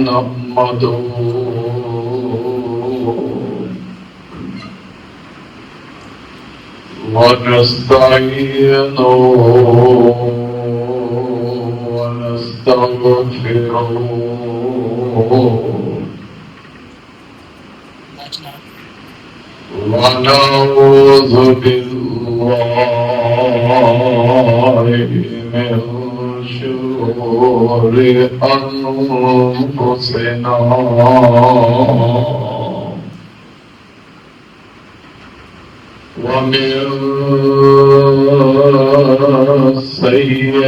نحمده ونستعينه ونستغفره ونعوذ بالله من شرور أنفسنا ومن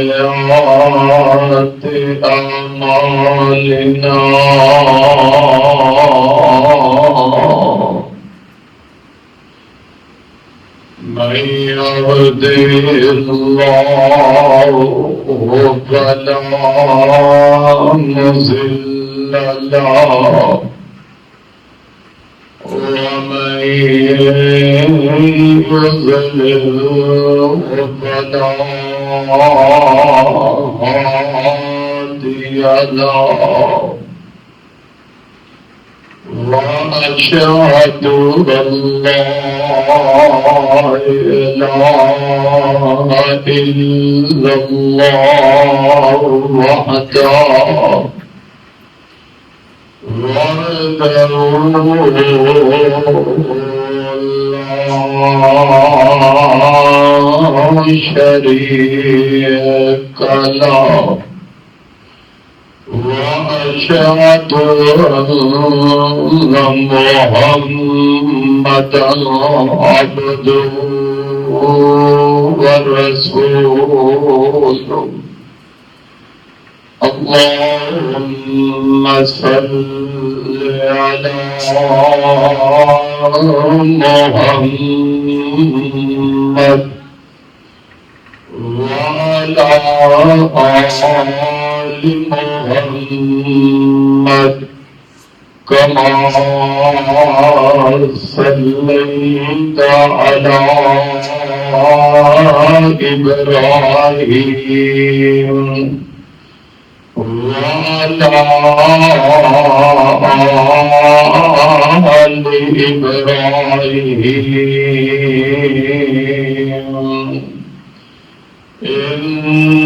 سيئات أعمالنا من يهده الله فلا مضل له ومن يضلل فلا هادي له وأشهد أن لا إله إلا الله وحده لا شريك له وأشهد أن محمدا عبده ورسوله اللهم صل على محمد وعلى آل محمد كما صليت على إبراهيم وعلى آل إبراهيم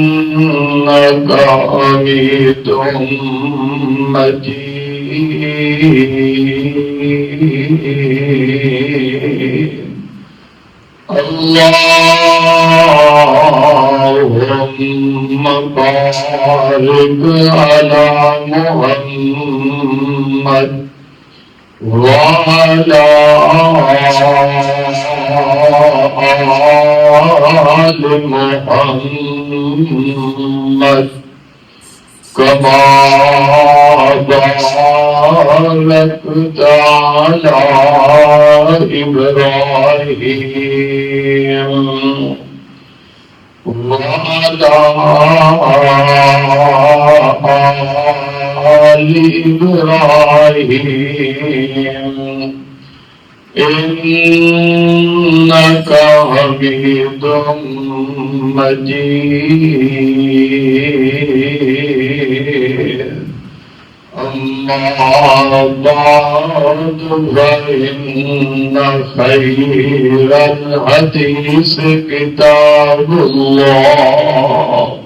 إنك حميد مجيد اللهم بارك على محمد وعلى آل محمد كما باركت على إبراهيم وعلى آل إبراهيم إنك حميد مجيد أما بعد فإن خير الحديث كتاب الله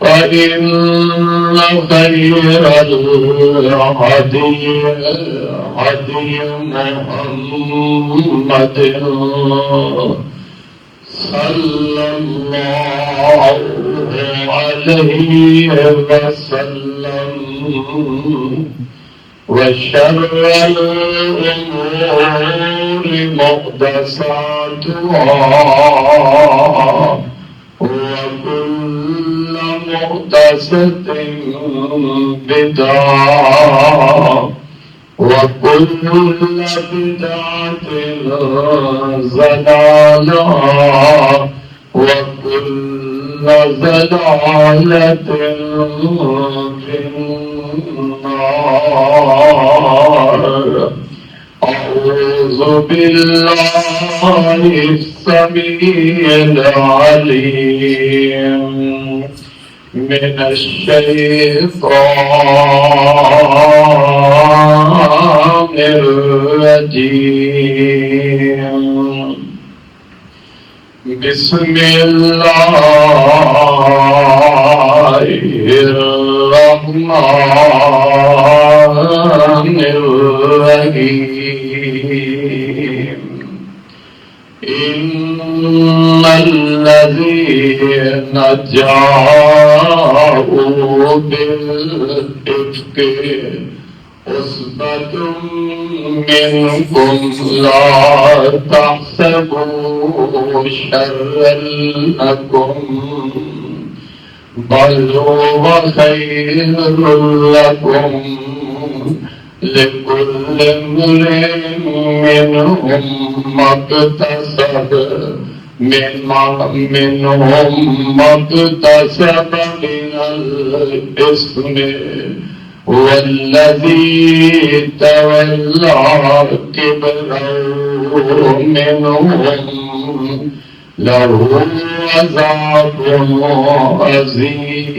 فإن خير الهدي هدي محمد صلى الله عليه وسلم وشر الأمور محدثاتها وكل محدثة بدعة وكل بدعة ضلالة وكل ضلالة في النار. أعوذ بالله السميع العليم من الشيطان الرجيم بسم الله الرحمن الرحيم إن الذين جاءوا بالإفك عصبة منكم لا تحسبوا شرا لكم بل هو خير لكم لكل امرئ منهم ما اكتسب من الإثم والذي تولى كبره منهم له عذاب عظيم.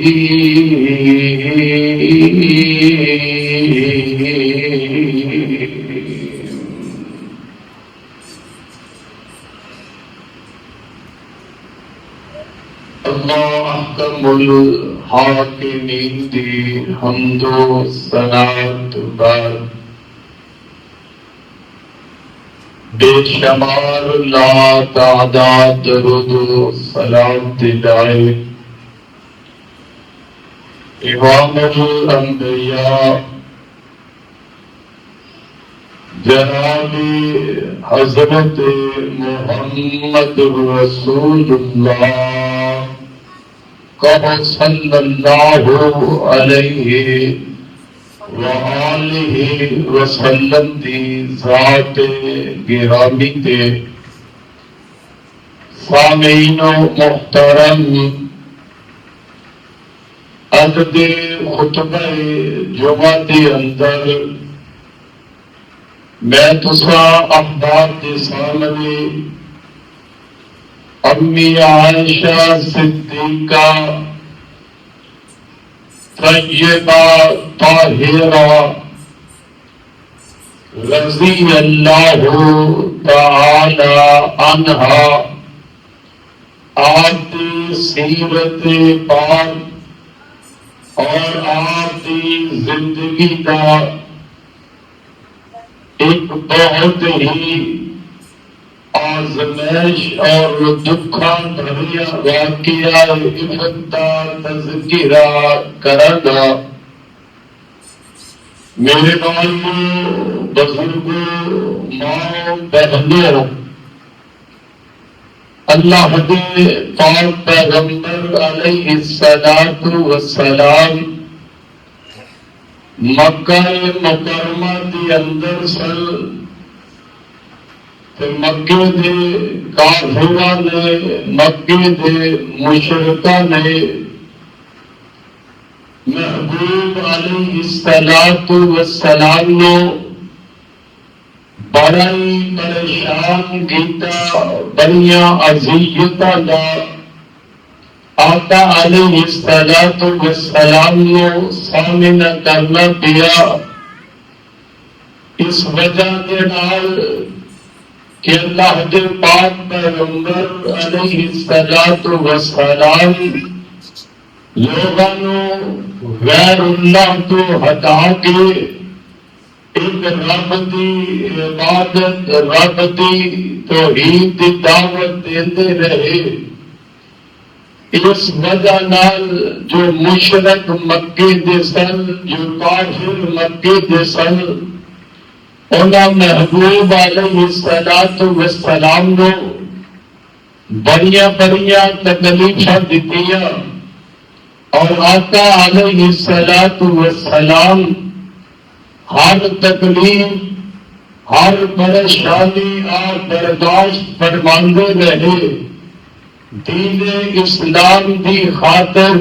اللہ احکم الحاکمین دی حمد و ثناء بار بے شمار لا تعداد درود و سلام دلائے امام الانبیاء جناب حضرت محمد رسول اللہ صلی اللہ علیہ وآلہ وسلم دی ذات گرامی تے سامعین و محترم عدد خطبہ جمعہ دے اندر میں تسا احباب کے سامنے امی عائشہ صدیقہ طیبہ طاہرہ رضی اللہ تعالی عنہا آپ کی سیرت پاک اور آپ کی زندگی کا ایک بہت ہی آزمائش اور دکھا بھریا واقعہ افتتاح تذکرہ کرنا. میرے بھائیوں، بزرگوں، ماں بہنوں، اللہ کے پاک پیغمبر علیہ الصلوۃ والسلام مکہ مکرمہ کے اندر سن مکے دے کافراں نے، مکے دے مشرکاں نے محبوب علیہ الصلوۃ والسلام نو بڑا ہی پریشان کیتا، بڑیاں اذیتاں دا آقا علیہ الصلوۃ والسلام نو سامنا کرنا پیا. اس وجہ کے نال کہ اللہ کے پاک پیغمبر علیہ الصلوۃ والسلام لوگوں غیر اللہ تو ہٹا کے ایک رب کی عبادت، رب کی توحید کی دعوت دیتے رہے. اس وجہ نال جو مشرک مکے دے سن، جو کافر مکے دے سن، انہاں محبوب علیہ الصلوۃ والسلام نو بڑیاں بڑیاں تکلیفاں دتیاں، اور آقا علیہ الصلوۃ والسلام ہر تکلیف، ہر پریشانی آپ برداشت فرماندے رہے. دین اسلام دی خاطر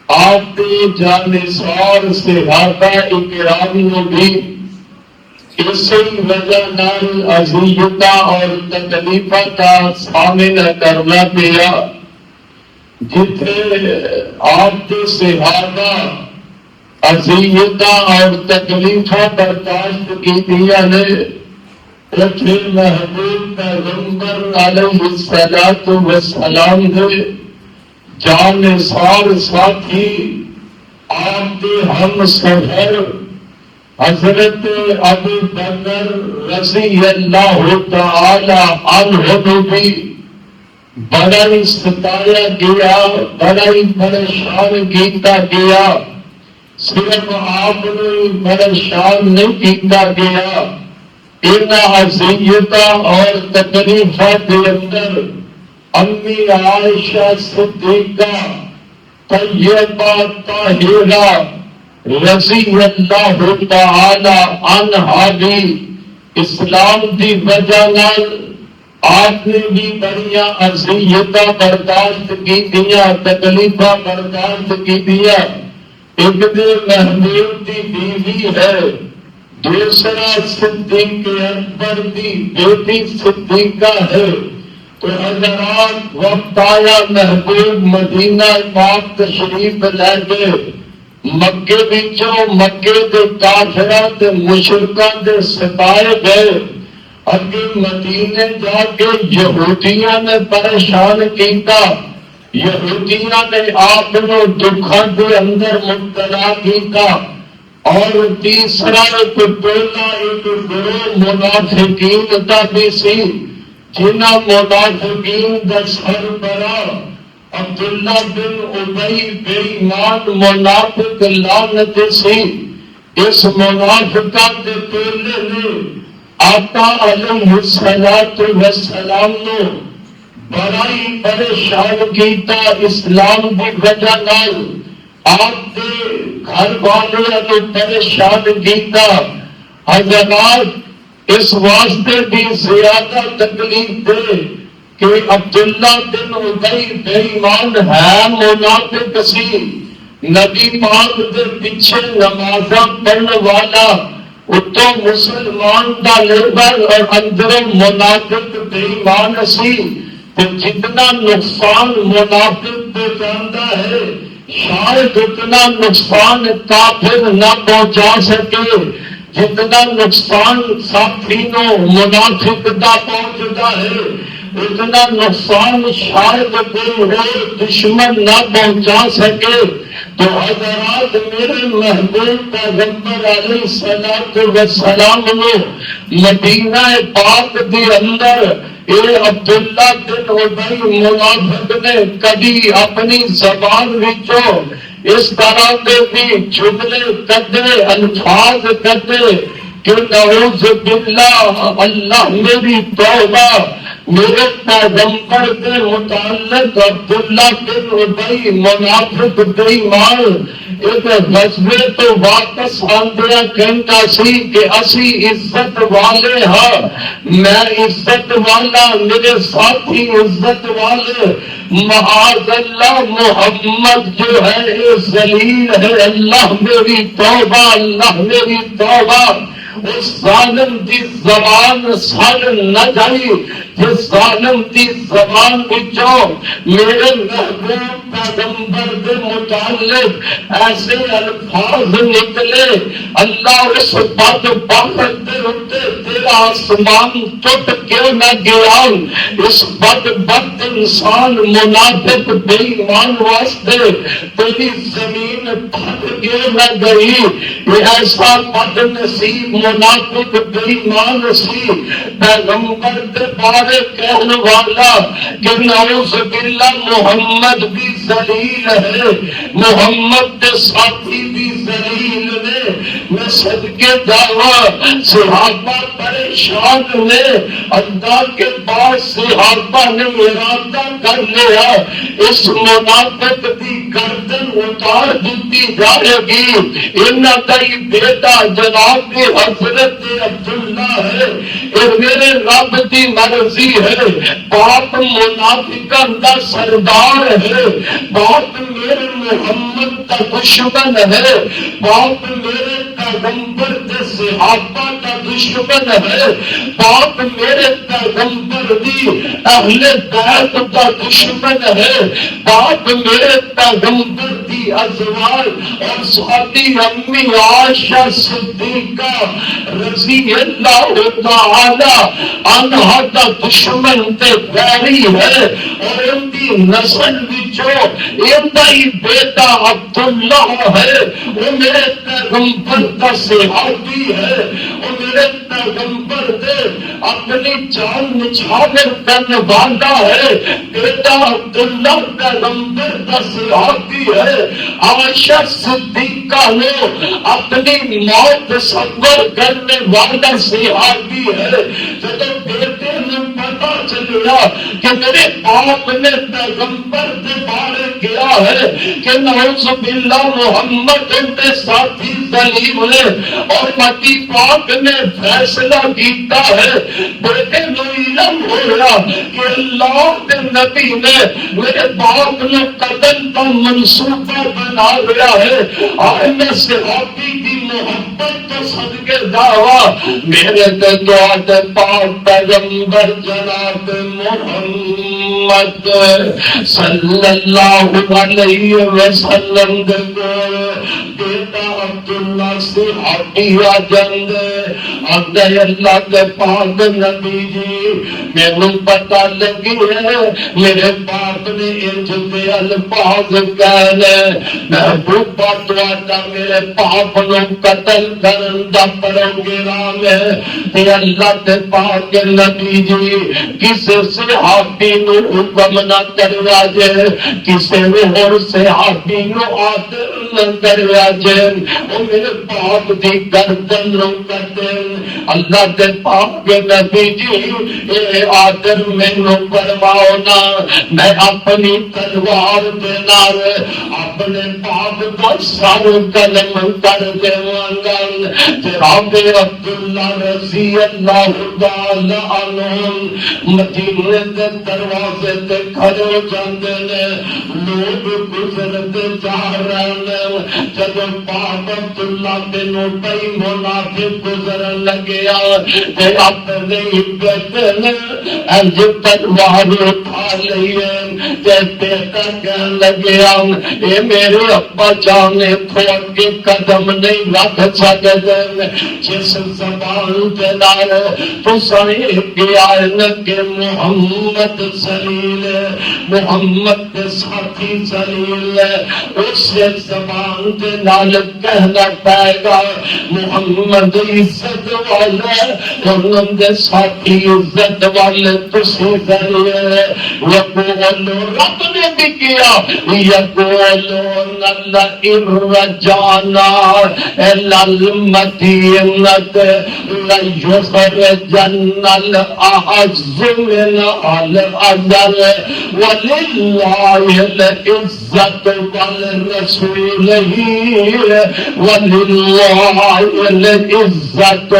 آپ کی جانثار صحابہ اکرام نے بھی اسی وجہ نال اذیتاں اور تکلیفاں کا سامنا کرنا پیا. جتنے آپ کے صحابہ اذیتاں اور تکلیفاں برداشت کی دیا نے، اتنے محبوب پیغمبر علیہ السلام نے جان سار ساتھی آپ کے ہم سفر حضرت ابو بکر رضی اللہ تعالی عنہ بھی بڑا ہی ستایا گیا، بڑا ہی پریشان کیتا گیا۔ صرف آپ نے پریشان نہیں کیتا گیا، ان اذیتاں اور تکلیفات کے اندر امی عائشہ صدیقہ طیبہ طاہرہ رضی اللہ تعالی عنہا بھی اسلام کی وجہ نال آپ نے بھی بڑیاں اذیتاں برداشت کی دیا، تکلیفاں برداشت کی دیا۔ ایک دن محبوب کی بیوی ہے، دوسرا صدیق اکبر کی بیٹی صدیقہ ہے۔ تو حضرات وقت آیا محبوب مدینہ پاک تشریف لے گئے، مکے وچوں مکے دے کافراں تے مشرکاں دے ستائے گئے۔ اگے مدینے جا کے یہودیاں نے پریشان کیتا، یہودیاں نے آپ کو دکھاں دے اندر مبتلا کیتا، اور تیسرا ایک ٹولا ایک گروہ منافقین کا بھی سی، جنہ منافقین کا سربراہ عبداللہ بن ابی بے ایمان منافق لعنت سی۔ اس منافقہ کے ٹولے نے آقا علیہ السلام نے بڑا ہی پریشان کیتا، اسلام کی وجہ نال آپ کے گھر والوں کو پریشان کیتا۔ حضرات اس واسطے بھی زیادہ تکلیف دے کہ عبداللہ بن ابی بے ایمان ہے منافق سی، نبی پاک کے پیچھے نمازاں پڑھنے والا، اتوں مسلمان کا لیبر اور اندروں منافق بے ایمان سی۔ تو جتنا نقصان منافق کو جانتا ہے شاید اتنا نقصان کافر نہ پہنچا سکے، جتنا نقصان ساتھی نو منافق کا پہنچتا ہے اتنا نقصان شاید کوئی اور دشمن نہ پہنچا سکے۔ تو حضرات میرے محبوب پیغمبر علیہ السلام نے مدینہ پاک کے اندر اے عبداللہ بن ابی منافق نے کبھی اپنی زبان وچوں اس طرح کے بھی جملے کدے الفاظ کدے کہ نعوذ باللہ، اللہ میری توبہ، میرے پیغمبر کے متعلق عبداللہ بن ابی منافق بے ایمان ایک غزوے تو واپس آندیا کہتا سی کہ اسی عزت والے ہاں، میں عزت والا، میرے ساتھی عزت والے، معاذ اللہ محمد جو ہے یہ ذلیل ہے، اللہ میری توبہ، اللہ میری توبہ۔ اس ظالم کی زبان سڑ نہ جائی، جس ظالم کی زبان وچوں میرے محبوب پیغمبر کے متعلق ایسے الفاظ نکلے، اللہ اس بد بخت دے اتے تیرا آسمان ٹوٹ کیوں نہ گیا، اس بد بخت انسان منافق بے ایمان واسطے تیری زمین پھٹ کیوں نہ گئی۔ یہ ایسا بد نصیب منافق بے ایمان سی، پیغمبر کے بارے کہنے والا کہ نعوذ باللہ محمد بھی ذلیل ہے، محمد کے ساتھی بھی ذلیل نے۔ میں صدقے جاواں صحابہ پریشان نے، اللہ کے بعد صحابہ نے ارادہ کر لیا اس منافق کی گردن اتار دیتی جائے گی۔ انہاں کا ہی بیٹا جناب کی حضرت عبداللہ ہے، اور میرے رب کی مرضی ہے، باپ منافقان کا سردار ہے، باپ میرے محمد کا دشمن ہے، باپ میرے پیغمبر کے صحابہ کا دشمن ہے، باپ میرے پیغمبر دی اہل بیت کا دشمن ہے، باپ میرے پیغمبر دی ازواج اور ساتھی امی عائشہ صدیقہ رضی اللہ تعالی عنہا کا دشمن تے بیری ہے، اور ان کی نسل وچوں ان دا ہی بیٹا عبداللہ ہے، وہ میرے پیغمبر کا صحابی ہے، وہ میرے پیغمبر دے اپنی جان نچھاور کرنے والا ہے، بیٹا عبداللہ پیغمبر کا صحابی ہے، عائشہ صدیقہ نے اپنی موت صبر کرنے والا صحابی ہے۔ جب بیٹے نے پتا چلیا کہ میرے باپ نے پیغمبر کے بارے کیا ہے کہ نعوذ باللہ محمد کے ساتھی ظلیم نے اور نبی پاک نے فیصلہ کیتا ہے، بیٹے نو علم ہو رہا کہ اللہ کے نبی نے میرے باپ نے قتل کا منصوبہ بنا لیا ہے، آئے میں صحابی کی محبت تو صدقے دعویٰ میرے دعا دے پاک پیغمبر جناب محمد صلی اللہ علیہ وسلم دے بیٹا عبداللہ صحابی آجند آدھے اللہ کے پاک نبی جی میں پتا لگی ہے میرے باپ نے انج دے الفاظ کہنے محبوبہ تو میرے باپ نو قتل کرن دا پروگرام ہے تے اللہ کے پاک نبی جی کسے صحابی نو حکم نہ کروا جے کسے اور صحابی نو آدر نہ کروا جے وہ میرے باپ دی گردن نو کٹے اللہ کے پاک نبی جی اے آدر میں نو کرواؤ نا میں اپنی تلوار دے نال اپنے باپ کا سر قلم کر دے وانگل جناب عبداللہ رضی اللہ تعالی عنہ مدینے دے دروازے تے کھڑے ہو جاندے نے لوگ گزرتے جا رہے نے جب باپ عبداللہ بن ابی منافق گزرن لگیا تے اپنے بیٹے نے انج تلوار اٹھا لئیے تے بیٹا کہنے لگیا اے میرے ابا جان کو اگے قدم نہیں رکھ سکتے جس زبان دے نال تساں گیا کہ محمد ذلیل محمد کے ساتھی ذلیل اس زبان دے نال کہنا پائے گا محمد عزت والا انہوں دے ساتھی عزت والے تسی ذلیل یقول رب نے بھی کیا یقولون الرجانا المدینت لیخرجن الاعز من الاذل وللہ العزت ولرسولہ وللہ العزت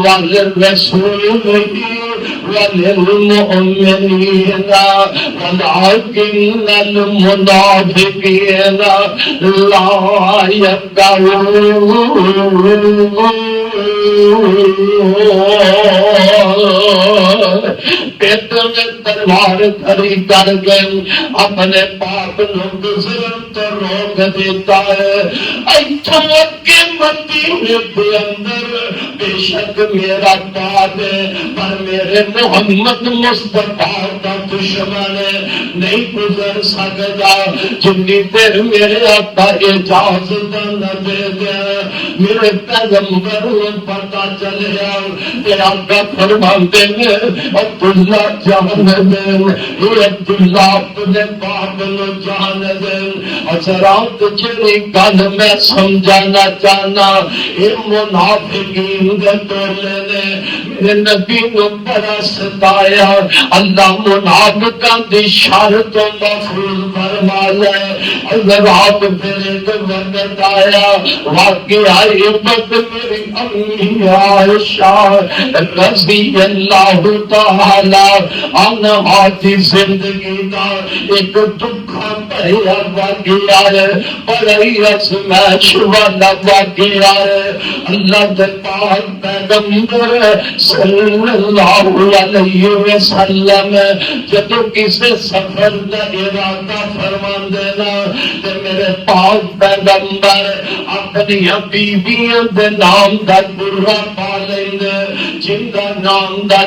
ولرسولہ وللمؤمنین ولكن المنافقین لا يفقهون پیٹر میں تلوار کھڑی کر گئے اپنے باپ نو گزرن تو روک دیتا ہے ایتھوں اگے مدینے دے اندر بے شک میرا باپ ہے پر میرے محمد مصطفیٰ کا دشمن ہے نہیں گزر سکتا جنی دیر میرے ابا اجازت نہ دے دے میرے پیغمبر پتا چلیا تیرا کا فرماندے ہیں عبداللہ جان دیں یہ عبداللہ اپنے باپ نو جان دیں حضرات جنی گل میں سمجھانا چاہنا یہ منافقین دے ٹولے نے میرے نبی نو بڑا ستایا اللہ منافقان دی شر تو محفوظ فرما لے حضرات میرے کو وقت آیا واقعہ عبد میری امی عائشہ رضی اللہ تعالی گیا انہا دی زندگی دا ایک دکھا پہیا واقعہ ہے بڑی ازمائش والا واقعہ ہے اللہ دے پاک پیغمبر صلی اللہ علیہ وسلم جب کسی سفر کا ارادہ فرما دینا تو میرے پاک پیغمبر اپنی بیویاں دے نام دا گرہ پا لیندے جن دا نام دا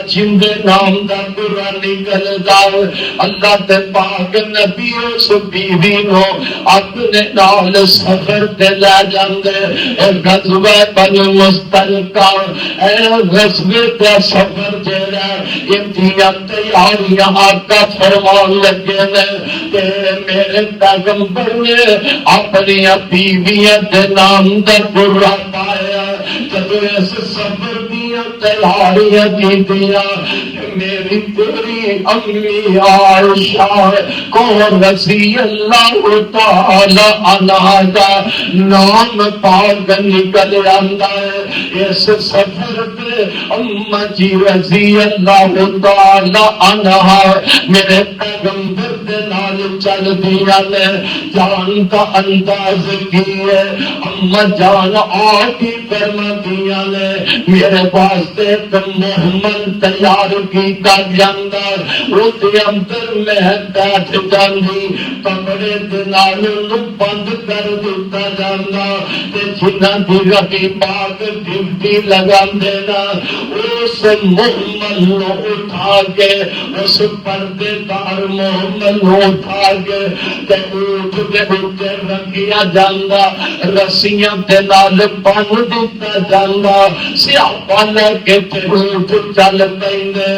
گرہ نکل جاؤ اللہ دے پاک نبی اس بیوی نو اپنے نال سفر تے لے جاندے غزوہ بنو مستلقہ اے غزوے تے سفر جڑا انتیا تیاریاں آقا فرمان لگے نے کہ میرے پیغمبر نے اپنی بیویاں دے نام دا گرہ پایا جب اس سفر دیاں تیاریاں کی دیا میری تیری امی عائشہ کو رضی اللہ تعالی عنہا دا نام پاک نکل آندا ہے اس سفر پہ اما جی رضی اللہ تعالی عنہا میرے پیغمبر دے نال چل دیا نے جان کا انداز کی ہے اما جان آگے فرما دیا نے میرے واسطے محمد تیار کیتا جاندا او دے اندر میں بیٹھ جاندی کمرے دے نال نو بند کر دتا جاندا تے جنہاں دی ربی پاک ڈیوٹی لگاندے نا اس محمد نو اٹھا کے اس پردے دار محمد نو اٹھا کے تے اونٹ دے اوپر رکھیا جاندا رسیاں دے نال بن دتا جاندا سیاپا لے کے تے اونٹ چل پیندے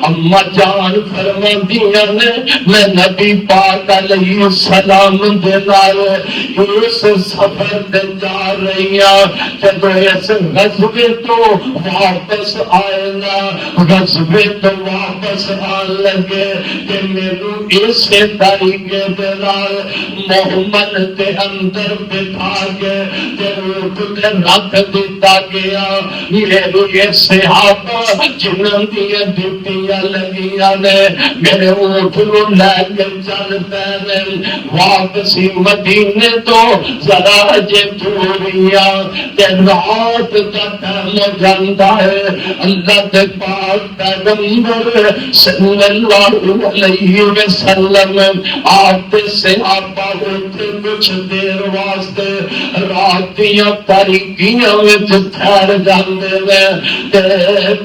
اما جان فرماندیاں نے میں نبی پاک علیہ السلام دے نال اس سفر تے جا رہی ہاں جب اس غزوے تو واپس آئے نا غزوے تو واپس آن لگے کہ میرے اسی طریقے دے نال محمد دے اندر بٹھا کے تے اونٹ تے رکھ دتا گیا میرے صحابہ جنہاں دیا ڈیوٹیاں لگیاں نے میرے اونٹ نو لے کے چل پے واپسی مدینے تو ذرا جے دوریاں تے رات دا ٹائم ہو جاندا ہے اللہ دے پاک پیغمبر صلی اللہ علیہ وسلم آپ تے صحابہ ہوتے کچھ دیر واسطے رات دیاں تاریکیاں وچ ٹھہر جاندے نے تے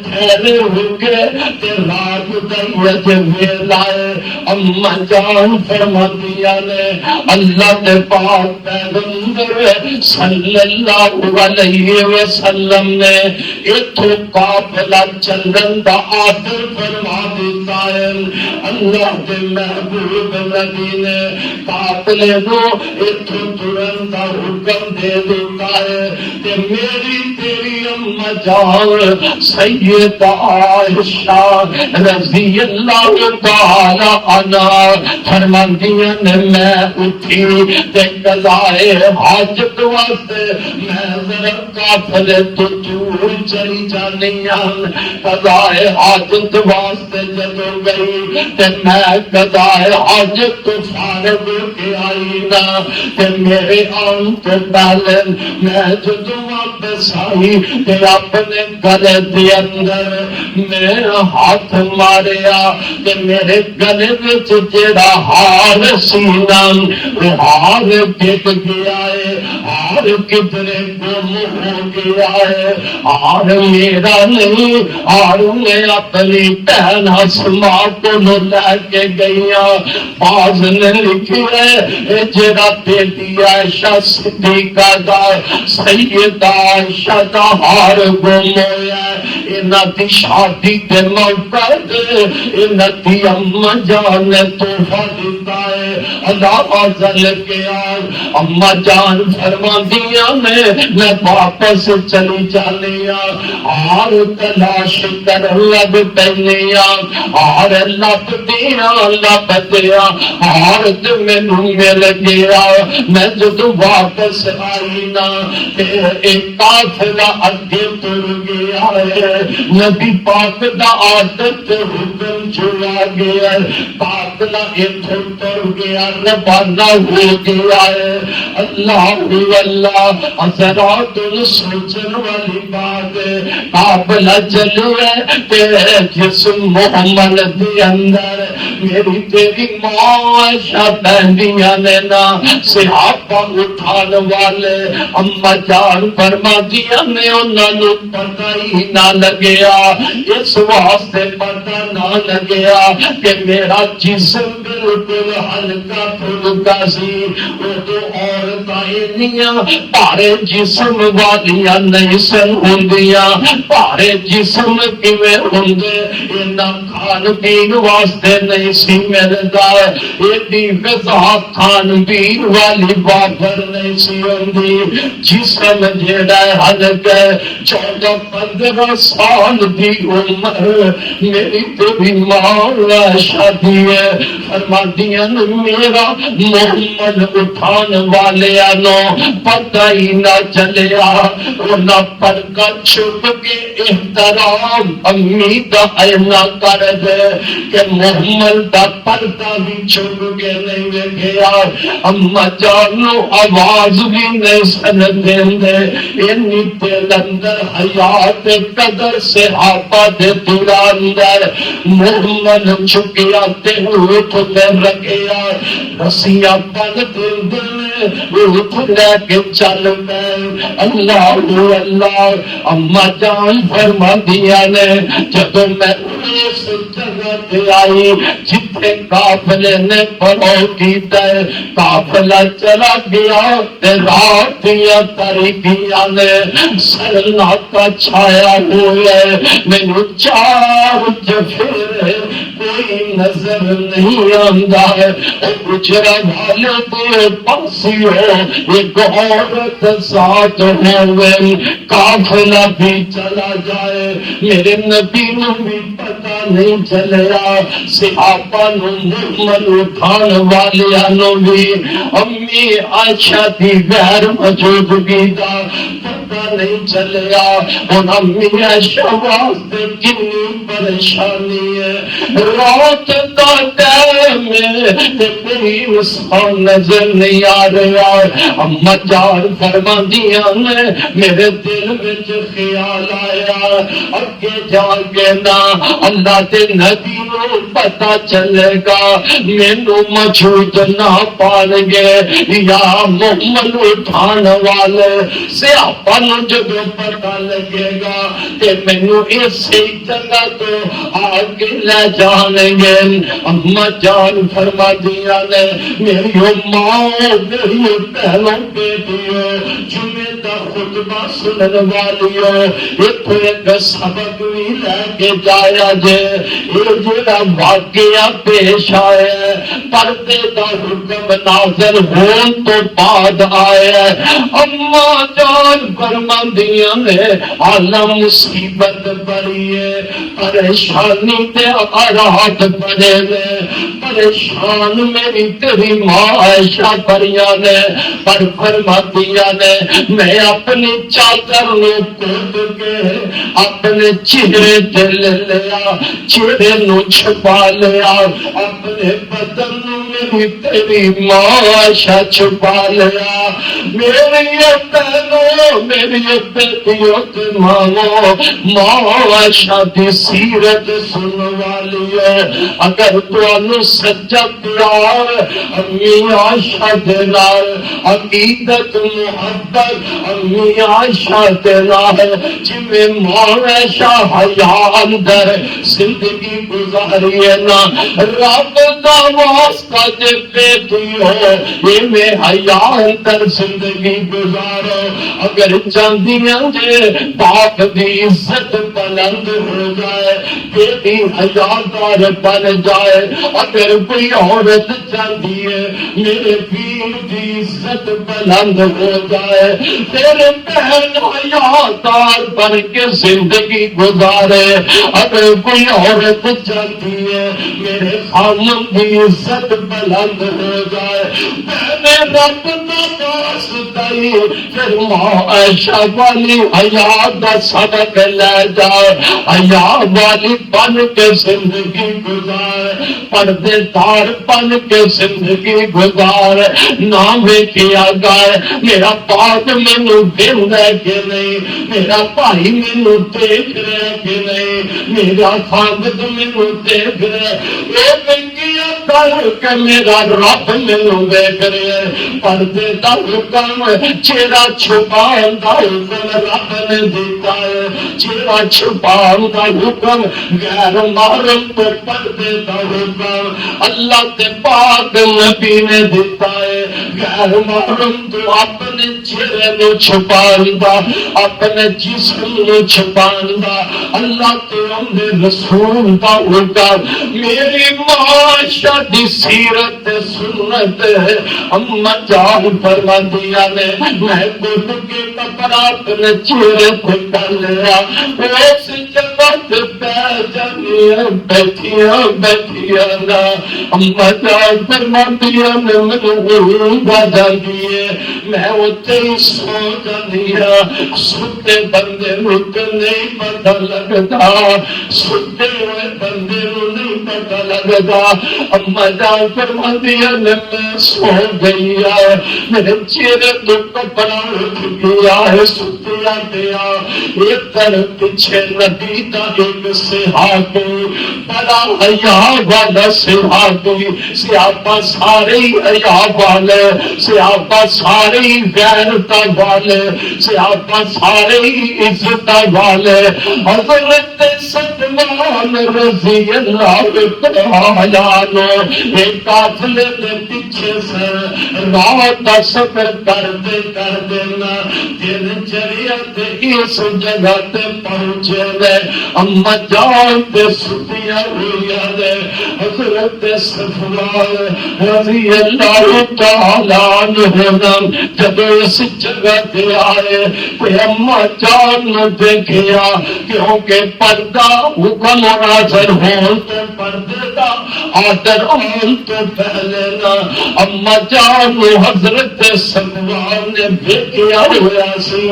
ٹھہرے ہو کے تے رات دا ویلا ہے اما جان فرماندیاں نے اللہ دے پاک پیغمبر صلی اللہ علیہ وسلم نے اتھو قافلہ چلن دا آدر فرما دیتا ہے اللہ دے محبوب نبی نے قافلے نو اتھو ترن دا حکم دے دیتا ہے کہ میری تیری اما جان سیدہ عائشہ رضی اللہ تعالی عنہا فرماندیاں نے میں اٹھی تے قضائے حاجت واسطے میں ذرا قافلے تو دور چلی جانی ہوں قضائے حاجت واسطے جدو گئی تے میں قضائے حاجت تو فارغ ہو کے آئی نا تے میرے آن کے پہلے میں جدو واپس آئی تے اپنے گلے دے اندر میں ہاتھ ماریا تے میرے گلے وچ جڑا ہار سینا وہ ہار گر گیا ہے ہار کدھرے گم ہو گیا ہے ہار میرا نہیں ہار میں اپنی بہن اسما کو لے کے گئیاں بعض نے لکھی ہے جڑا بیٹی عائشہ صدیقہ دا سیدہ عائشہ دا ہار گم ہویا انہاں دی شادی دے موقع تے انہاں دی اما جان نے تحفہ دیتا ہے اللہ عزل کے اما جان فرماندیاں میں واپس چلی جانی اور تلاش کر لب پہنیا اور لب دیا اور مینو مل گیا میں جدو واپس آئی نا ایک قافلہ اگے تر گیا ہے نبی پاک دا عادت حکم چلا گیا قافلہ اتھر تر گیا روانہ ہو گیا ہے اللہ حضرات سوچن والی بات قافلہ چلو ہے جسم محمد دے اندر میری تیری معاشہ بہنیاں نے نا صحابہ اٹھان والے اما جان فرما دیا نے انہوں نے پتہ ہی نہ لگیا اس واسطے پتہ نہ لگیا کہ میرا جسم بالکل ہلکا پھلکا سی وہ تو عورتیں پارے جسم والیاں نہیں سن ہوندیاں پارے جسم کیویں ہوندے انہاں کھان پین واسطے نہیں سی ملدا ایڈی غذا کھان پین والی وافر نہیں سی ہوندی جسم جیڑا ہلکا 14-15 سال دی عمر میری تیری ماں شادی ہے فرماندیاں میرا محمد اٹھان والیاں نو پتہ ہی نہ چلیا نہ پردہ چھپ کے احترام امی دا اینا کر دے کہ محمد دا پردہ بھی چھپ کے نہیں ویکھیا اما جانو آواز بھی نہیں سن دین دے انی دل اندر حیات قدر سے آپا دے دل اندر محمد چکیا تے اٹھ لے رکھیا رسیاں پن دل دل اٹھ لے کے چل گئے اللہ اما جان فرما دیا نے جب میں اس جگہ تے آئی جتنے قافلے نے پڑھو کیتا ہے قافلہ چلا گیا تے رات دیا تاریکیاں نے سناٹا چھایا ہوئے مینوں چار چفیرے کوئی نظر نہیں آندا ہے گجرا والے دے پاسی ہو ایک عورت ساتھ ہوئے قافلہ بھی چلا جائے میرے نبی نو بھی پتہ نہیں چلیا صحابہ نو محمد اٹھان والیاں نو بھی امی عائشہ دی غیر موجودگی دا پتہ نہیں چلیا اور امی عائشہ واسطے کتنی پریشانی ہے رات دا ٹائم تے کوئی انسان نظر نہیں آ رہا اما جان فرماندیاں نے میرے دل وچ خیال آیا اگے جا کے نا اللہ دے نبی نو پتہ چلے گا مینوں موجود نہ پان گے یا محمد اٹھان والے صحابہ نو جب پتہ لگے گا تے مینوں اسی جگہ تو آگے لے جانیں گے اما جان فرما دیا نے میری ماں میری پہلوں بیٹی جمعے دا خطبہ سنن والی اتو ایک سبق بھی لے کے جایا جے یہ جڑا واقعہ پیش آیا پردے دا حکم نازل ہون تو بعد آیا اما جان فرماندیاں نے عالم مصیبت بڑی ہے پریشانی تے آرات بڑے نے پریشان میری تیری ماں عائشہ پریاں نے پر فرماندیاں نے میں اپنی چادر نو کھول کے اپنے چہرے تے لے لیا چہرے نو چھپا لیا اپنے بدن نو میری تیری ماں عائشہ چھپا لیا میری بہنوں میری بیٹیوں تے ماں عائشہ دی سیرت سن والی ہے اگر تانوں سچا پیار امی عائشہ دے نال عقیدت محبت امی عائشہ دے نال جویں ماں عائشہ حیا اندر زندگی گزاری ہے نا رب دا واسطہ جے بیٹی ہو ایویں حیا اندر زندگی گزارو اگر چاندیاں جے باپ دی عزت بلند ہو جائے، بیٹی حیادار بن جائے۔ اگر کوئی عورت چاہتی ہے میرے پیر دی عزت بلند ہو جائے، تیرے بہن حیادار بن کے زندگی گزارے۔ اگر کوئی عورت چاہتی ہے میرے خامن کی عزت بلند ہو جائے، میں رب کا واسطہ پھر ماں عائشہ والی حیا کا سبق لے جائے، حیا والی بن کے زندگی گزار، پردے دار بن کے زندگی گزار۔ نہ ویکھیا گائے میرا باپ مینوں دیکھ ہے کہ نہیں، میرا بھائی مینوں دیکھ رہا ہے کہ نہیں، میرا خامد مینوں دیکھ رہا ہے، اے ویکھیا کر کہ میرا رب مینوں دیکھ رہا ہے۔ پردے دا حکم چہرہ چھپان دا حکم رب نے دیتا ہے، چہرہ چھپان دا حکم غیر محرم تو پردے دا حکم اللہ تے پاک نبی نے دیتا ہے۔ غیر محرم تو اپنے چہرے نو چھپان دا، اپنے جسم نو چھپان دا اللہ تے انہیں رسول دا حکم۔ میری معاشرہ دی سیرت سنت ہے، اما جان فرماندیاں نے میں گھٹ کے کپڑا اپنے چہرے پہ کر لیا، اس جگہ تے بیٹھیاں نا اما جان فرماندیاں نے مینوں گا جاندی ہے، میں اتنے ہی سو جاندی ہاں۔ ستے بندے نوں نہیں پتہ لگدا، ستے ہوئے بندے نوں نہیں پتہ لگدا۔ اما جان فرماندیاں نے میں سو گئی ہے، میرے چہرے تو کپڑا اٹھ گیا ہے، ستیا گیا۔ ایک طرف پیچھے نبی دا ایک صحابی، بڑا حیا والا صحابی، صحابہ سارے حیا والے، صحابہ سارے غیرت والے، صحابہ سارے عزت والے۔ حضرت سلمان رضی اللہ تعالی عنہ ایک قافلے دے پیچھے سے رات کا سفر کرتے نا دن چڑیا اس جگہ تے پہنچے گئے، اما جان تے ستیاں ہوئی نے۔ حضرت صفوان رضی اللہ تعالی عنہ جب اس جگہ تے آئے تو اما جان نے دیکھیا، کیونکہ پردہ حکم نازل ہون تو پردے دا آدر آن تو پہلے نا اما جان حضرت صفوان نے دیکھیا ہوا سی،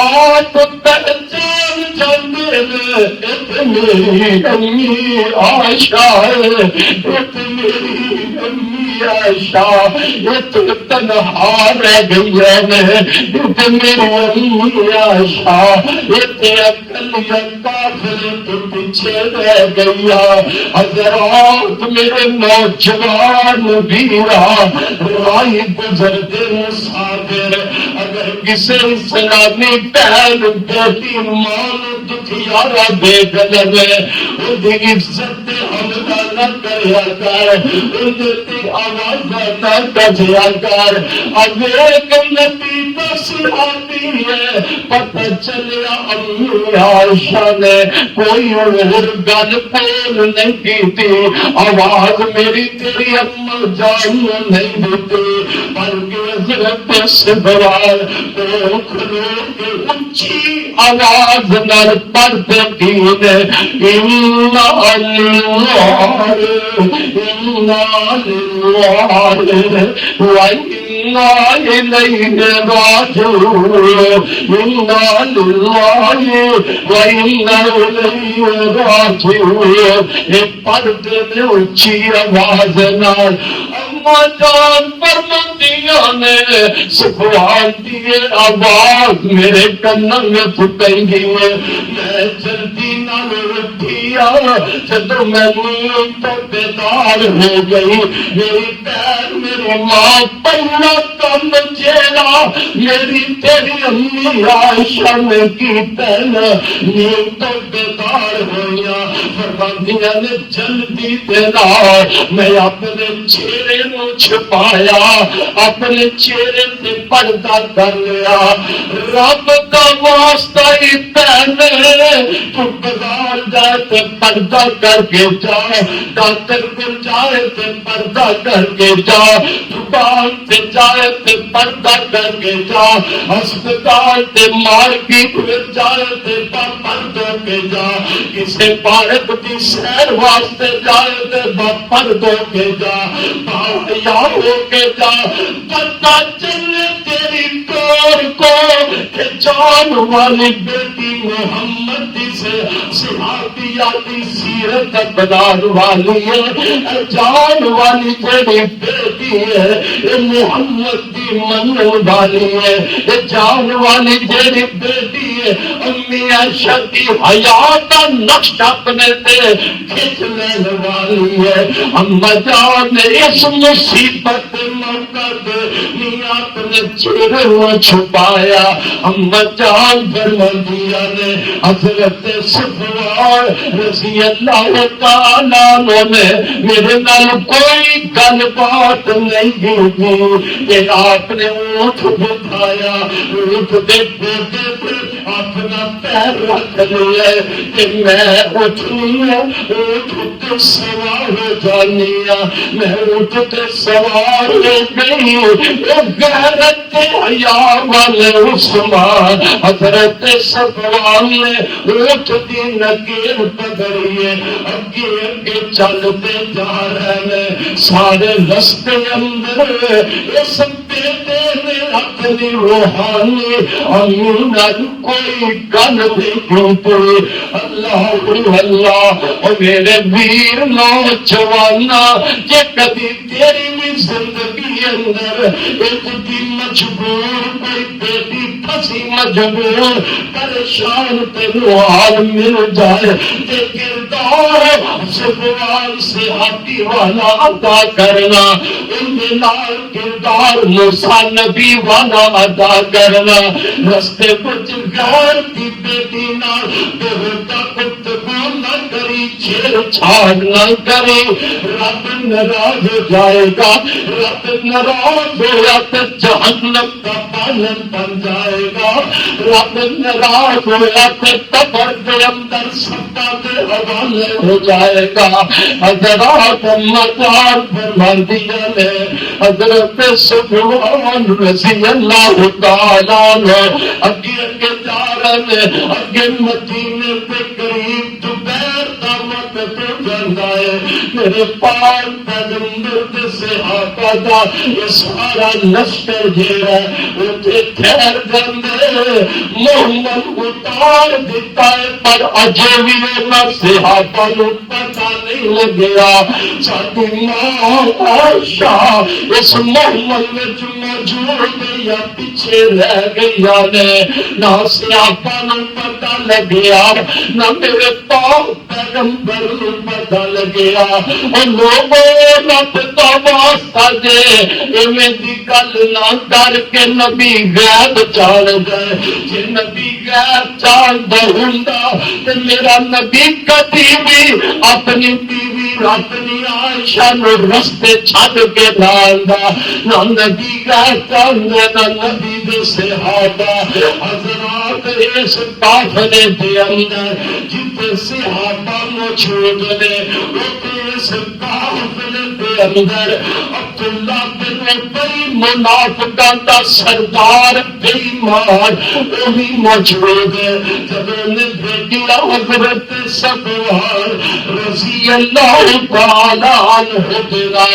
آپ پہچان جاندے نے ایک میری امی عائشہ ہے، ایک میری امی عائشہ، ایک تنہا رہ گئی ہے، ایک میری امی عائشہ، ایک اکلیہ کافر تو پیچھے رہ گیا۔ حضرات میرے نوجوان ویرا رائی گزرتے مسافر، اگر کسی اسلامی بہن بیٹی ماں دکھیارا دیکھ لگے ان کی عزت حملہ نہ کریا کر، ان کی آواز نہ کجیا کر۔ اب ایک نبی کا صحابی ہے، پتہ چلیا امی عائشہ نے کوئی اور گل بول نہیں کی تھی، آواز میری تیری اما جان نہیں دیتی، بلکہ حضرت صفوان کو کھلو کے اونچی آواز نال پڑھتے تھے، اِنَّا لِلَّهِ وَإِنَّا إِلَيْهِ رَاجِعُونَ، اِنَّا لِلَّهِ وَإِنَّا إِلَيْهِ رَاجِعُونَ۔ ایک پردے میں اونچی آواز نال اما جان فرماندیاں نے صفوان دی آواز میرے کانوں میں پھٹی ہے، میں جلدی نال اٹھی کیا جب میں نیند تو بیدار ہو گئی میری بہن میری ماں پہلا کم چیرا میری تیری امی عائشہ نے کی پہن نیند تو بیدار ہویا فرماندیاں نے جلدی دینا میں اپنے چہرے نو چھپایا اپنے چہرے سے پردہ کر لیا رب کا واسطہ ہی پہنے تو بازار جائے تو پردہ کر کے جا ڈاکٹر کو جائے تو پردہ کر کے جا دکان سے جائے تو پردہ کر کے جا ہسپتال سے مارکیٹ میں جائے تو پردہ کے جا کسی پارک کی سیر واسطے جائے تو پردوں کے جا باحیا ہو کے جا پتہ چلے تیری ٹور کو کہ جان والی بیٹی محمد سے صحابیاتی سیرت بدار والی ہے جان والی جڑی بیٹی ہے یہ محمد دی من والی ہے جان والی جڑی بیٹی ہے امی عائشہ کی حیات کا نقش اپنے تے کھینچ لینے والی ہے اما جان نے اس مصیبت موقع دے اپنے چہرے کو چھپایا اما جان فرماندیاں نے حضرت صفوان رضی اللہ تعالیٰ عنہ نے میرے نال کوئی گل بات نہیں کی کہ آپ نے اونٹ بٹھایا اونٹ دے گوڈے پہ اپنا پیر رکھ لیا کہ میں اٹھنی ہوں اونٹ تے سوار ہو جانی ہوں میں اونٹ تے سوار ہو گئی غیرت حیا والے عثمان حضرت صفوان نے اونٹ دی نکیر پکڑی ہے اگے اگے چلتے جا رہے ہیں سارے رستے اندر اس بیٹے نے اپنی روحانی امین کوئی گل نہیں کی اللہ اللہ اور میرے ویر نوجوانا کہ کبھی تیری بھی زندگی اندر ایک دی مجبور کوئی بیٹی پھنسی مجبور پریشان تینوں حال مل جائے کہ کردار صفوان سے ہاتھی والا ادا کرنا ان نال کردار موسیٰ نبی والا ادا کرنا رستے کچھ غیر کی بیٹی نال بہتا گفتگو نہ کری چھیڑ چھاڑ نہ کری رب ناراض ہو جائے گا رب ناراض ہوا تو جہنم کا پالن بن جائے گا رب ناراض ہوا تو قبر کے اندر ستا کے حوالے ہو جائے گا حضرات مدار فرماندیاں نے حضرت صفوان رضی اللہ تعالیٰ عنہ اگے اگے جا رہے ہیں اگے مدینے کے قریب دوپہر کا وقت ہو جاتا ہے میرے پاک پیغمبر کے صحابہ کا یہ سارا لشکر گھیرا اٹھے ٹھہر جاندے محمد اتار دیتا ہے پر اجے بھی نہ صحابہ نو پتہ نہیں لگیا ساڈی ماں عائشہ اس محمد وچ موجود یا پیچھے رہ گئی نے نہ صحابہ نو پتہ لگیا نہ میرے پاک پیغمبر نو پتہ لگیا اور لوگوں رب کا واسطہ دے ایویں دی گل نہ کر کے نبی غیب جان گئے جے نبی غیب جاندا ہوندا تے میرا نبی کبھی بھی اپنی بیوی اپنی عائشہ نو رستے چھڈ کے نہ آندا نہ نبی غیب جاندا نہ نبی دے صحابہ حضرات اس قافلے دے اندر جتنے صحابہ موجود نے اس قافلے دے اندر عبداللہ بن ابی منافقاں دا سردار بے ایمان وہ بھی موجود ہے جب انہیں بھیجا حضرت صفوان رضی اللہ تعالیٰ عنہ دینا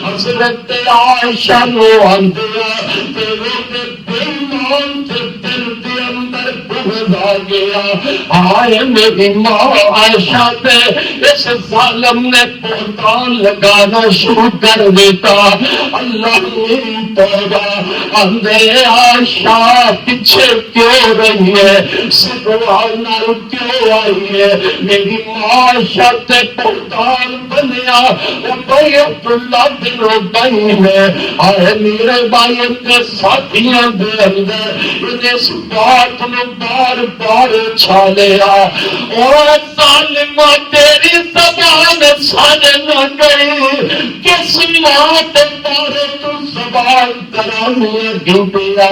حضرت عائشہ نو اندیا تیرے بے ایمان تے دل دے اندر بغض آ گیا آئے میری ماں عائشہ تے اس ظالم نے بہتان لگانا شروع کر دیتا اللہ میری توبہ اندے آشا پیچھے کیوں رہی ہے سگوان کیوں آئی ہے میری معاشا تے پردان بنیا بھائی عبداللہ بن ربیع میں آئے میرے بھائی اپنے ساتھیاں دے اندر انہیں اس بات نے بار بار چھالیا اور ظالمہ تیری زبان سانے نہ گئی کس موت پارے تو زبان درانی ڈوبیا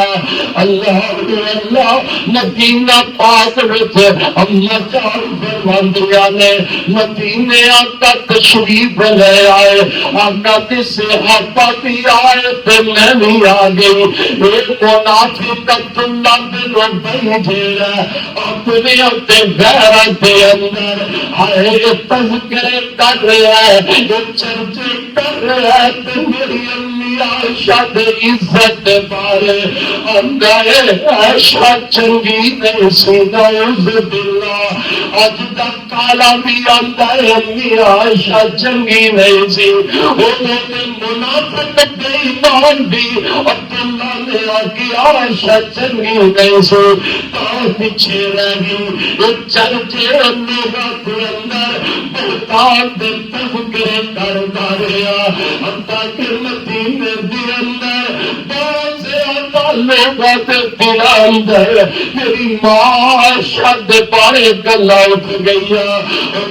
اللہ مدینہ پاک وچ اماں جان فرماندیاں نے مدینے آقا تشریف لے آئے آقا کی صحابہ بھی آئے تے میں بھی آ گئی ایک منافق عبداللہ بن ربیع جیڑا اپنے اتے غیرت دے اندر ہائے تذکرے کر رہا ہے چرچے کر رہا ہے تے میری امی عائشہ دے عزت بارے اندر عائشہ چنگی نہیں سی نعوذ باللہ اج تک کالا بھی آندا ہے امی عائشہ چنگی نہیں سی انہوں منافق بے ایمان بھی عبداللہ نے آگے عائشہ چنگی نہیں سی تو پیچھے رہ گئی چرچے میرا کے اندر بہتان دے تذکرے کرتا رہا حتیٰ کہ مدینے دے اندر بہت سے لوگوں کے دل اندر میری معاشرت دے بارے گلا اٹھ گئی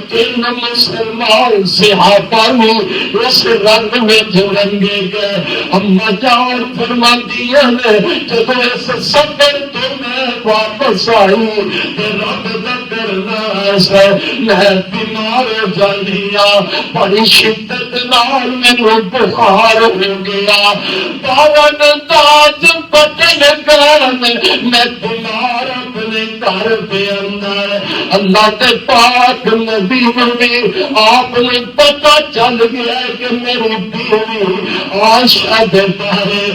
تین مسلمان صحابہ نے اس رنگ میں رنگے گئے اما جان فرماندیاں نے جب اس سفر تو میں واپس آئی رب دا کرنا ایسا میں بیمار ہو جانیا بڑی شدت نال میرے بخار ہو گیا باون تاج بچن گان میں بیمار اپنے گھر کے اندر اللہ کے پاک نبی بھی آپ نے پتا چل گیا کہ میری بیوی عائشہ دے بارے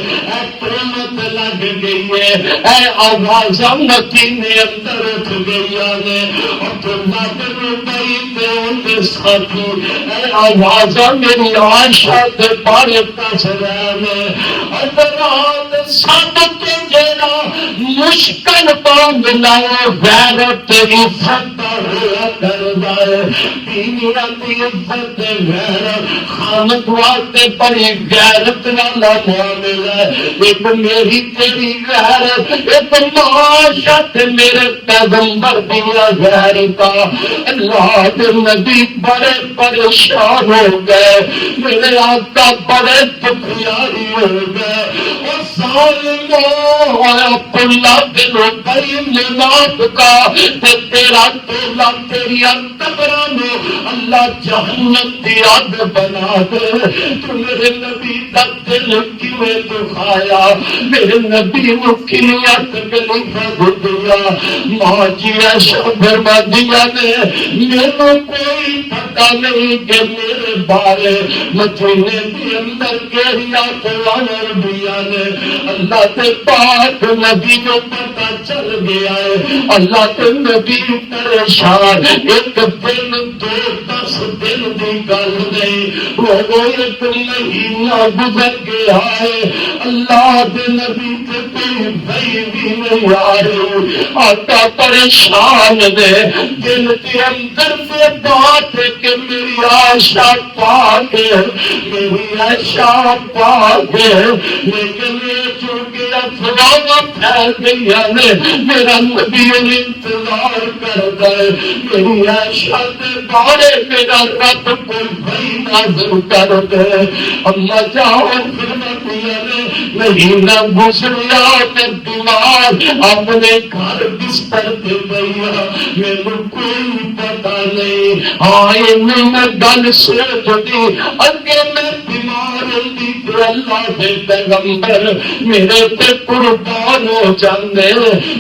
پرمت لگ گئی ہے اے آواز مدینے اندر اٹھ گئی نے عبداللہ بن ربیع تے ان کے ساتھی اے آواز میری عائشہ دے بارے پوچھ رہے ہیں حضرات سب کے جیڑا مشکل باندھ لاؤ غیرت تیری فتح ہوا کردا ہے بیویاں دی عزت غیرت خامد واسطے بڑی غیرت والا معاملہ ہے ایک میری تیری غیرت ایک معاشرت میرے پیغمبر دیا غیرتا اللہ کے نبی بڑے پریشان ہو گئے میرے آقا بڑے دکھیاری ہو گئے اور ظالموں اور عبداللہ بن ربیع منافقا تیرا تولا تیری قبروں میں اللہ جہنم کی آگ بنا دے تو میرے نبی کا دل کیویں دکھایا میرے نبی کو کیا تکلیف دیا ماں جی عائشہ فرماندیاں نے میرے کوئی پتہ نہیں کہ میرے بارے مدینے کے اندر کیڑیاں قرآن دیا نے اللہ کے پاک نبی کو پتہ چل گیا ہے اللہ کے نبی پریشان ایک دن دو 10 دن کی گل نہیں وہ ایک مہینہ گزر گیا ہے اللہ کے نبی کے کوئی بھائی بھی نہیں آ رہے آقا پریشان نے دل کے اندر سے بات ہے کہ میری عائشہ پاک ہے میری عائشہ پاک ہے لیکن جو کہ افواہ پھیل گئی ہے میرا نبی انتظار کرتا ہے میری عائشہ کے بارے میرا رب کوئی بھائی نازل کر دے اما جاؤ پھر مہینہ گزریا میں بیمار اپنے گھر بستر پہ گیا میرے کوئی پتہ نہیں آئے میں گل سوچ دی اگے میں بیمار ہوتی تو اللہ کے پیغمبر میرے پہ قربان ہو جاندے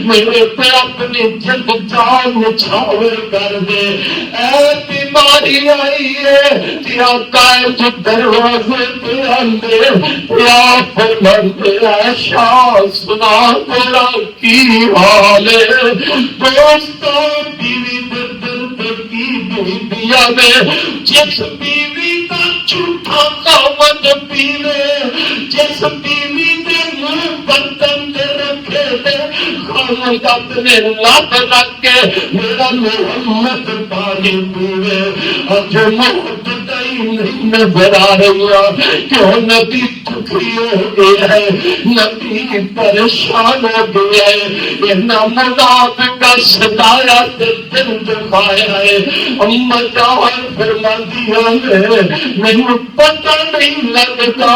میرے پہ اپنی جد جان نچھاور کر دے اے بیماری آئی ہے تیا قائد دروازے پہ آندے یا فرماندے عائشہ سنا تیرا کی حال ہے دوستوں بیوی دل کی بیویاں نے جس بیوی کا جھوٹا خاوند پیوے جس بیوی برتن دے رکھے تھے خامد اپنے لب رکھ کے میرا محمد پانی پیوے اور جو محبت نہیں نظر آ رہی ہے کیوں نبی دکھی ہو گیا ہے نبی پریشان ہو گیا ہے یہ نامراد کا ستایا دل دکھایا ہے اما جان فرما دیا میں پتہ نہیں لگتا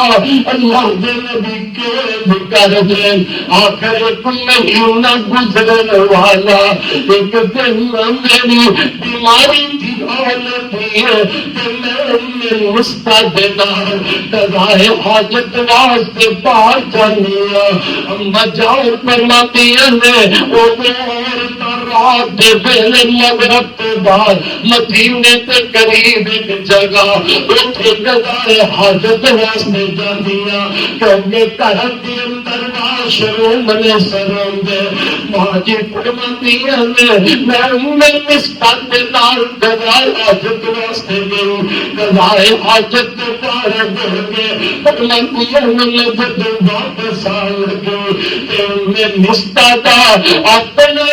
اللہ کے نبی کے کر دیں آخر ایک مہینہ گزرنے والا ایک دن میری بیماری کی حالت ہے کہ میں مستدار قضائے حاجت واسطے باہر جانیا اما جان فرماتی ہے وہ رات دے ویلے مغرب کے بعد مدینے کے قریب ایک جگہ اتنے قضائے حاجت واسطے جانیا کہ گھر کے اندر واش روم نے سروم دے ماں جی فرماتی ہے میں مسکت کے نال قضائے حاجت واسطے گئی قضائے حاجت کے پارے ہو گئے فرماتی ہے میں جب واپس آ لگی کہ میں مسکت اپنا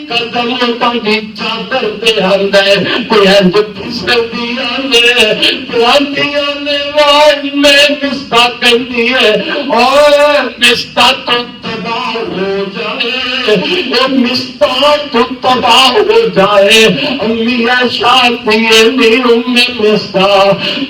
قدموں کا نیچا کرتے اندر کوئی انج پھسل دیا نے پلانتیاں نے وائن میں مستا کہتی ہے اور مستا تو تباہ ہو جائے مستا تو تباہ ہو جائے امی شانتی نہیں میں مستا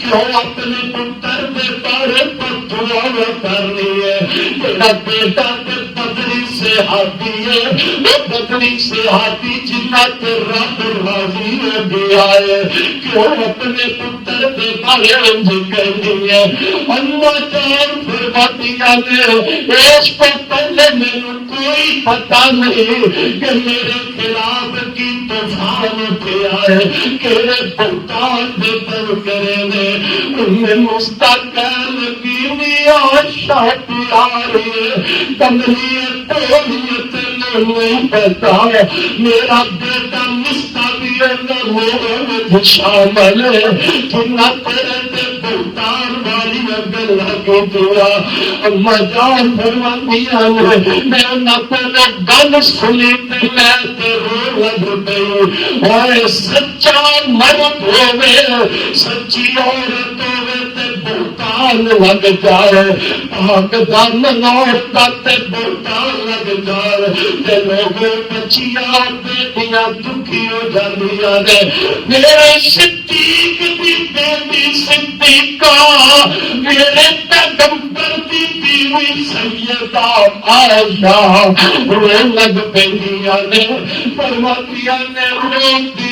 کیوں اپنے پتر کے بارے پر دعا کرنی ہے تیرا بیٹا بدری سے ہاتھی ہے وہ بدری سے ہاتھی جنہ کے رب راضی ہو گیا ہے کیوں اپنے پتر کے بارے کہنی ہے اللہ جان فرماتی ہے اس کو پہلے میرے کوئی پتہ نہیں کہ میرے خلاف کی طوفان اٹھے آئے کہ بہتان بے پر کرے نے انہیں مستقل کی آشا پیاری کملی تولیت نہیں پتا میرا بیٹا مستا بھی اندر شامل ہے جنہ تیرے بہتان والی اگر لگے دیا اما جان فرماتی ہے میں نہ پہلے گل سنی تے میں تے رو لگ گئی اور سچا مرد ہوئے سچی عورت ہوئے تے بہتان لگ جائے پاک دامن عورت تے بہتان لگ جائے تے لوگوں بچیاں بیٹیاں دکھی ہو جاندیاں نے میرے صدیق دی بیٹی صدیقہ میرے پیغمبر دی بیوی سیدہ عائشہ رونے لگ پہنیاں نے فرماتیاں نے روندی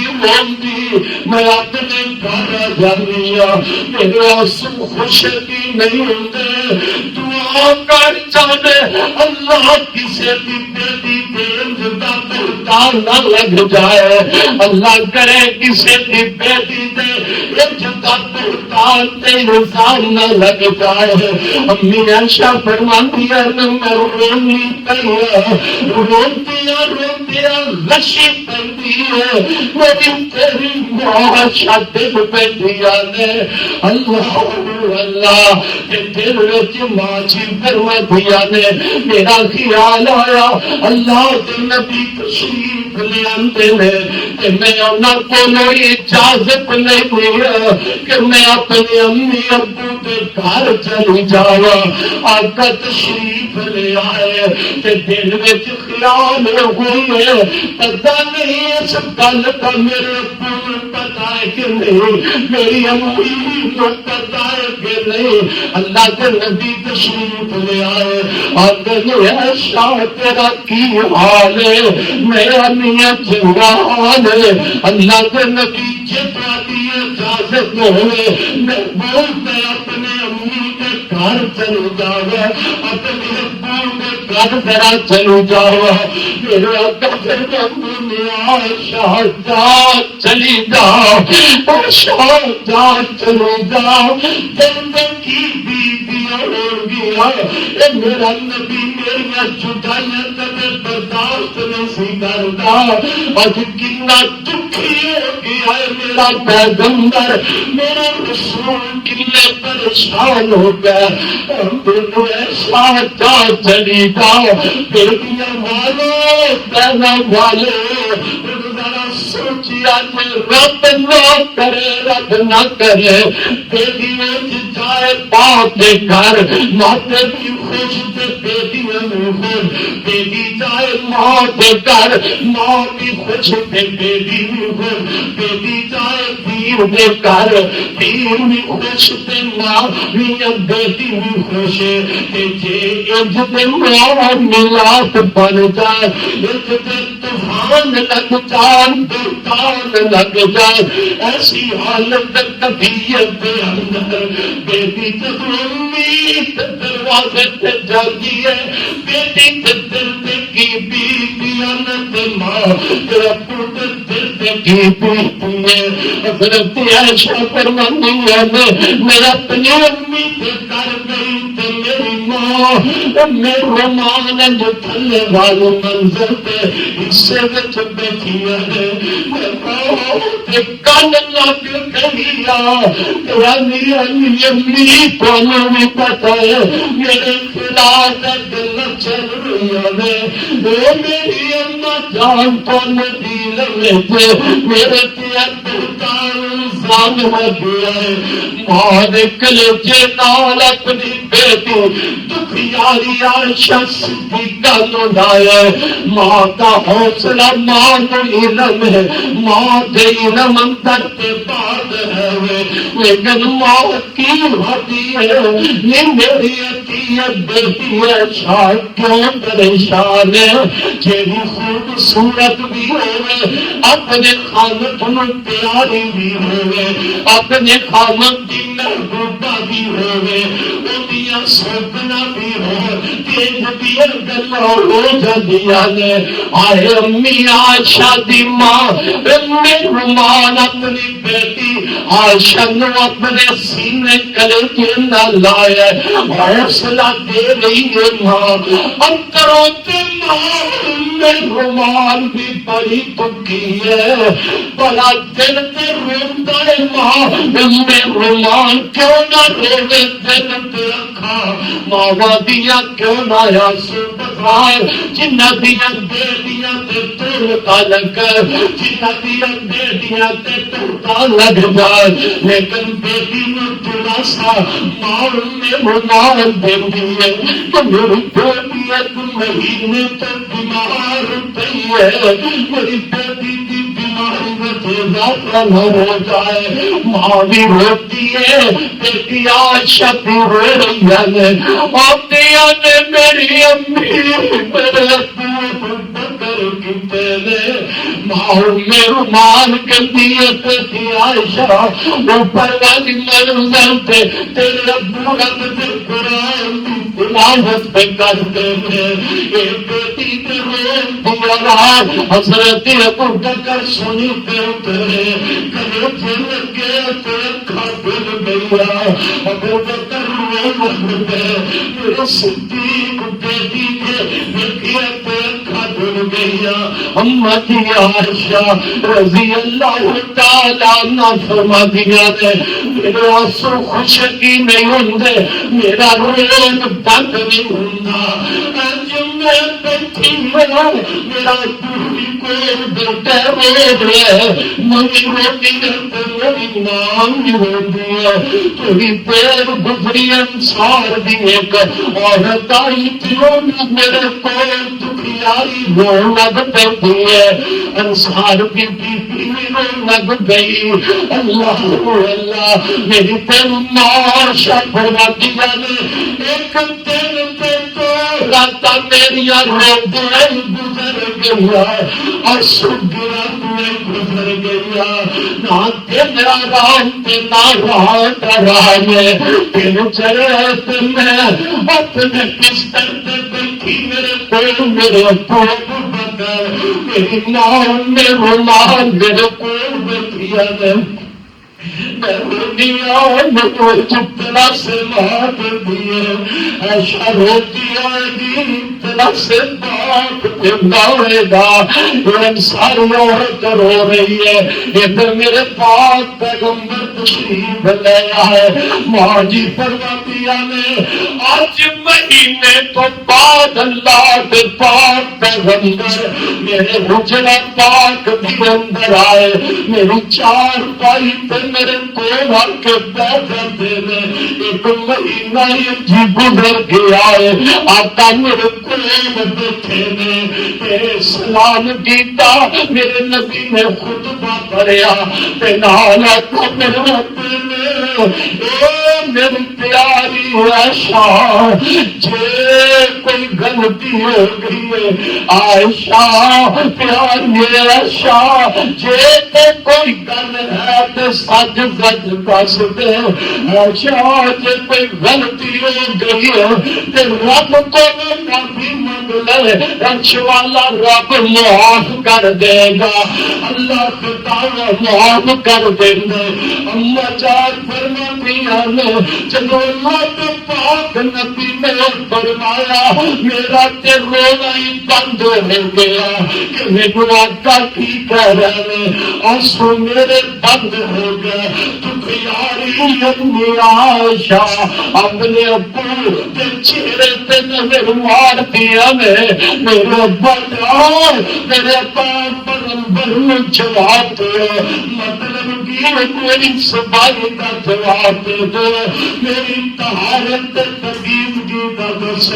میں اپنے گھر جانیا میرے آنسو خوش بھی نہیں ہوندے دعا کر چاہے اللہ کسی بھی بیٹی بینج دا بہتان نہ لگ جائے اللہ کرے کسی بھی بیٹی دے جدا بہتان تے انسان نہ لگ جائے امی عائشہ فرماتی ہے میں رونی پئی روندیاں لشی پڑتی ہے میری تیری ماں شادی بیٹھیا نے اللہ اللہ کے دل وچ ماں جی فرمایا نے میرا خیال آیا اللہ کے نبی تشریف لے آندے نے کہ میں انہاں کولوں اجازت نہیں ہوئی کہ میں اپنے امی ابو کے گھر چلی جاواں آقا تشریف لے آئے تے دل وچ خیال ہوئے پتہ نہیں اس گل کا میرے ابو کو پتہ ہے کہ نہیں میری امی کو پتہ ہے کہ نہیں اللہ کے نبی تشریف لے آئے آقا نے عائشہ تیرا کی حال ہے میرا میاں چنگا حال ہے اللہ کے نبی جتنا دی اجازت ہوئے میں بولتے اپنے امی کے گھر چلو جاؤ اپنے ابو کے گھر ذرا چلو جاؤ میرے ابو نے عائشہ جا چلی جاؤ عائشہ جا چلو جاؤ زندگی بیبیاں ہو گیا میرا نبی میرا جدائیاں کبھی برداشت نہیں سی کرتا. اج کنا دکھی ہو گیا ہے میرا پیغمبر میرا رسول کنے پریشان ہو گیا. تینوں ایسا جا چلی گا بیٹیاں والو پیدا والے ذرا سوچیا کہ رب نہ کرے رب نہ کرے بیٹیاں جائے پاک کے گھر ماتے بھی خوش تے بیٹیاں بھی خوش. بیٹی جائے ماں کے گھر ماں بھی خوش تے بیٹی بھی خوش. بیٹی جائے پیر کے گھر پیر بھی خوش تے ماں بھی بیٹی بھی خوش. جے انج دے ماں ملاپ بن جائے انج دے طوفان لگ جان طوفان لگ جائے ایسی حالت طبیعت کے اندر بیٹی جب امید دروازے پہ جاتی ہے بیٹی کے دل پہ کی بیٹیاں نہ ماں تیرا پتر دل پہ کی بیٹی ہے. حضرت عائشہ فرماتی ہے میرا اپنی امید کر گئی تو میری ماں میرے مان جو تھلے والے منظر پہ حصے وچ بیٹھی ہے کن لگ گئی امی کو بھی پتا ہے میرے خلاف دل چل رہی ہے میری اما جان کو ندیل میرے الزام ہو گیا ہے. ماں نے کلیجے نال اپنی بیٹی دکھیاری عائشہ صدیقہ نو لایا. ماں کا حوصلہ ماں کو علم ہے ماں کے علم اندر کے بعد ہے لیکن ماں کی ہوتی ہے یہ میری عطیت بیٹی ہے شاید کیوں پریشان ہے جیڑی خوبصورت بھی ہوئے اپنے خامد میں پیاری بھی ہوئے اپنے خامد کی محبوبہ بھی ہوئے اندیاں سوپنا بھی ہو تیج دیا گلہ ہو جدیا نے آئے امی عائشہ دی ماں امی رومان اپنی بیٹی عائشہ نو اپنے سینے کلے کے نہ لائے حوصلہ دے رہی ہے ماں اندروں تے ماں میں رومان بھی بڑی دکھی ہے بڑا دل تے روندہ ہے ماں میں رومان کیوں نہ روے دل تے رکھا ماں دیا کیوں نہ یاسو بخار جنہ دیا بیٹیاں تے توڑتا لگ جنہ دیا بیٹیاں تے توڑتا لگ جائے لیکن بیٹی میں تھوڑا سا ماں میں رومان دے دیئے کہ میری بیٹی ایک مہینے تو بیمار پئی ہے میری بیٹی کی بیماری میں اضافہ نہ ہو جائے ماں بھی روتی ہے بیٹی عائشہ بھی رو رہی ہے آتیاں نے میری امی میرے ابو بکر کی پہلے ماں میں رومان کر دیے بیٹی عائشہ اوپر والی منزل پہ تیرے ابو رب سے قرآن کی تلاوت پہ کرتے ہیں ایک بیٹی کے روز دیا حضرت ابو بکر سنی پہ اترے کلے جل گیا تو اکھا دل گیا ابو بکر روز لگے میرے صدیق بیٹی کے لگیا تو اکھا دل گیا امتی عائشہ رضی اللہ تعالیٰ عنہ فرما دیا نے میرے آنسو خوشکی نہیں ہوندے میرا روز بند نہیں ہوندا میں بیٹھی ہوں میرا دوری کوئی بیٹا رو رہا ہے مجھے روٹی کرتے میری ماں بھی روتی ہے تھوڑی دیر گزری انصار دی ایک عورت آئی تھیوں میرے کوئی دکھیاری رو لگ پڑتی ہے انصار کی بیٹی بھی رو لگ گئی اللہ اللہ میری تین معاشہ فرما دیا نے ایک دن پہ تو راتا میری روزے گزر گیا اور شکرا میں گزر گیا نہ دن آرام پہ نہ رات آرام دن چلے میں اپنے بستر پہ بیٹھی میرے کوئی میرے ابو بکر میری ماں میں رومان میرے کوئی بیٹھیا نے چپنا سے مات دیے ایسا روتی آئے گی اتنا سے بات دے گا ساری عورت رو رہی ہے ادھر میرے پاک پیغمبر تشریف لے آئے ماں جی فرمایا نے آج مہینے تو بعد اللہ کے پاک پیغمبر میرے حجرہ پاک بھی اندر آئے میری چار پائی پہ میرے کو آ کے بیٹھ دے ایک مہینہ جی گزر گیا ہے آقا میرے کو بیٹھے نے میرے سلام کیتا میرے نبی نے خطبہ پڑھیا تے نال آقا میرے میری پیاری عائشہ جے کوئی غلطی ہو گئی ہے عائشہ پیاری عائشہ جے تے کوئی گل ہے تے سچ سچ دس دے عائشہ جے کوئی غلطی ہو گئی ہے تے رب کو معافی مانگ لے رچ والا رب معاف کر دے گا اللہ تعالی معاف کر دے گا اما جان فرمایا جب اللہ پاک نبی نے فرمایا میرا تے رونا ہی بند ہو گیا کہ میرے آقا کی کہہ رہے ہیں آنسو میرے بند ہو گئے تو پیاری امی عائشہ اپنے ابو کے چہرے پہ نظر مار دیا میرے ابا جان میرے پاک پیغمبر نے جواب دیا مطلب کہ میری صفائی کا جواب دے دو میری طہارت پاکیزگی کا دس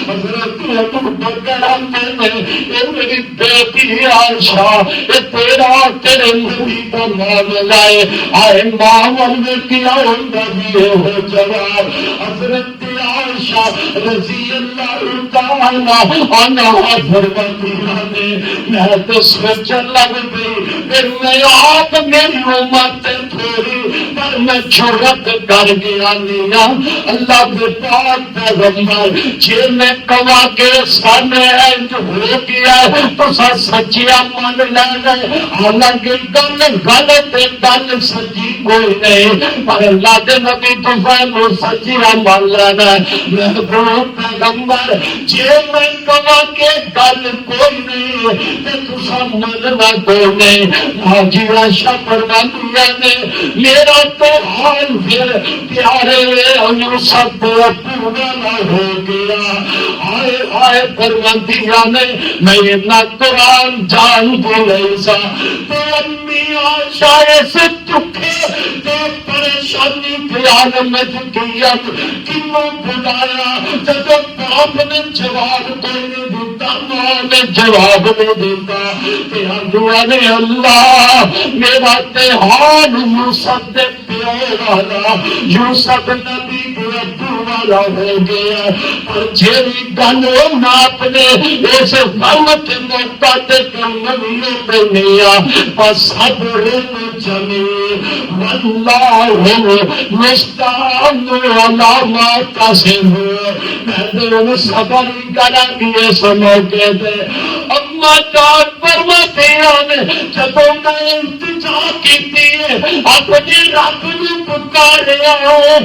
حضرت ابو بکر نے اے میری بیٹی عائشہ اے تیرے نبی کا معاملہ ہے آئے ماں نے کیا ہوگا یہ ہو جواب حضرت عائشہ رضی اللہ تعالی عنہا فرماتی ہے میں تو سوچنے لگ گئی پھر میں آپ میری امت تھوڑی پر میں جرت کر گیا نیا اللہ کے پاک پیغمبر جے میں کوا کے سامنے ہو گیا تو سچیا من لینا حالانکہ گل غلط گل سچی کوئی نہیں پر اللہ کے نبی تو سچیا من لینا محبوب پیغمبر جے میں کوا کے گل کوئی نہیں تو مننا کوئی نہیں حاجی عائشہ فرماتی نے میرا تو حال پھر پیارے یوسف پورا نہ ہو گیا آئے آئے فرماتی نے میں اتنا قرآن جان دو نہیں سا تو امی عائشہ ایسے چکے تو پریشانی پیار میں کیا کنوں بلایا جب باپ نے جواب دینے دیتا ماں نے جواب نہیں دیتا دعا نے اللہ میرا تہار یوسف دے پیو والا یوسف نبی کے ابو والا ہو گیا پر جیری گل ناپ نے اس غلط موقع تے کمنیوں پہ نیا بس صبر جمیل واللہ مستعان علامات قاسم میں صبر کرا دیے اس موقع پہ اما جان فرماتے ہیں جب میں التجا کی اپنے رب نے پکاریا وہ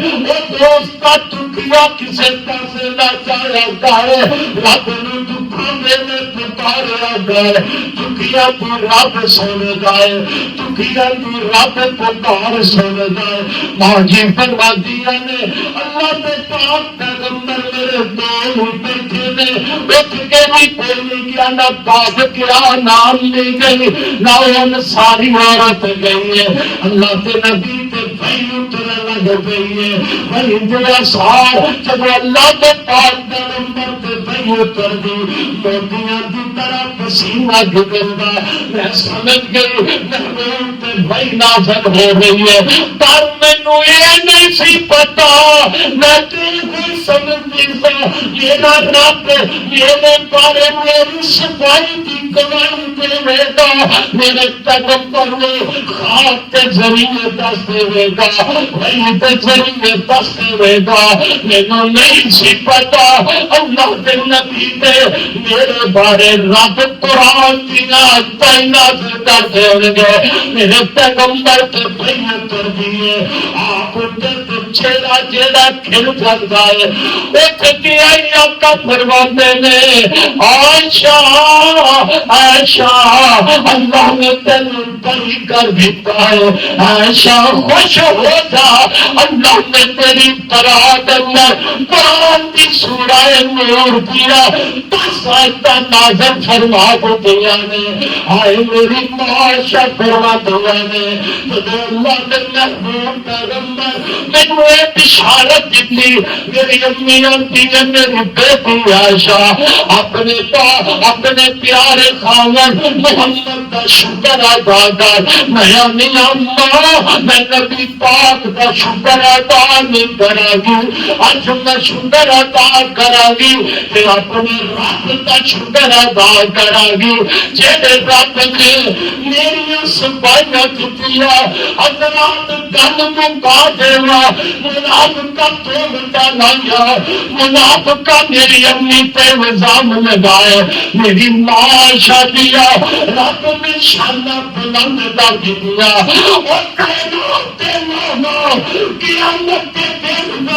دوست کا ٹکڑا کسی پاس نہ جایا گئے رب نے دکھانے میں پکاریا گئے ٹکڑا تو رب سن گئے ٹکڑا تو رب پکار سن گئے ماں جی فرما دیا نے اللہ کے پاک پیغمبر میرے دو بیٹھے نے اٹھ کے بھی کوئی نہیں کیا نہ باپ کیا نام نہیں گئی نہ ان ساری عورت گئی ہے اللہ کے نبی کے بھائی اترنے لگ گئی ہے بھائی دیا سار جب اللہ کے پاک پیغمبر کے بھائی اتر گئی موتیاں کی طرح پسینہ گرتا میں سمجھ گئی محبوب کے بھائی نازل ہو رہی ہے پر مینوں یہ نہیں سی پتا میں سمجھتی سا میرا رب میرے بارے میری صفائی کی گواہی دے گا، میرے پیغمبر نے خواب کے ذریعے دس دے گا، وہی کے ذریعے دس دے گا، مینوں نہیں سی پتا اللہ کے نبی دے میرے بارے رب قرآن دیا تعینات کر دیں گے، میرے پیغمبر کے بیان کر دیے آپ چہرہ جیڑا کھل جاتا ہے وہ کتیائی آقا فرماتے نے عائشہ عائشہ اللہ نے تینوں بری کر دیتا ہے، عائشہ خوش ہو جا اللہ نے تیری برات اندر قرآن کی سورہ نور دیا 10 آیتاں نازل فرما دیا نے، آئے میری معاشہ فرما دیا نے، اللہ کے محبوب پیغمبر مینوں ایک بشارت دیتی، میری امی آنٹی نے میری بیٹی عائشہ اپنے پیارے خاوند محمد کا شکر ادا کر، میں اماں میں نبی پاک کا شکر ادا نہیں کرا گی، آج میں شکر ادا کرا گی کہ اپنے رب کا شکر ادا کرا گی جہے رب نے میری صفائیاں کیتیاں حضرات گل مکا دیوا منافقہ توڑتا لایا منافقہ میری امی پہ الزام لگائے میری ماں شادیا رب نے شانہ بلند کر دیا اور کائنات کے مولا قیامت کے دن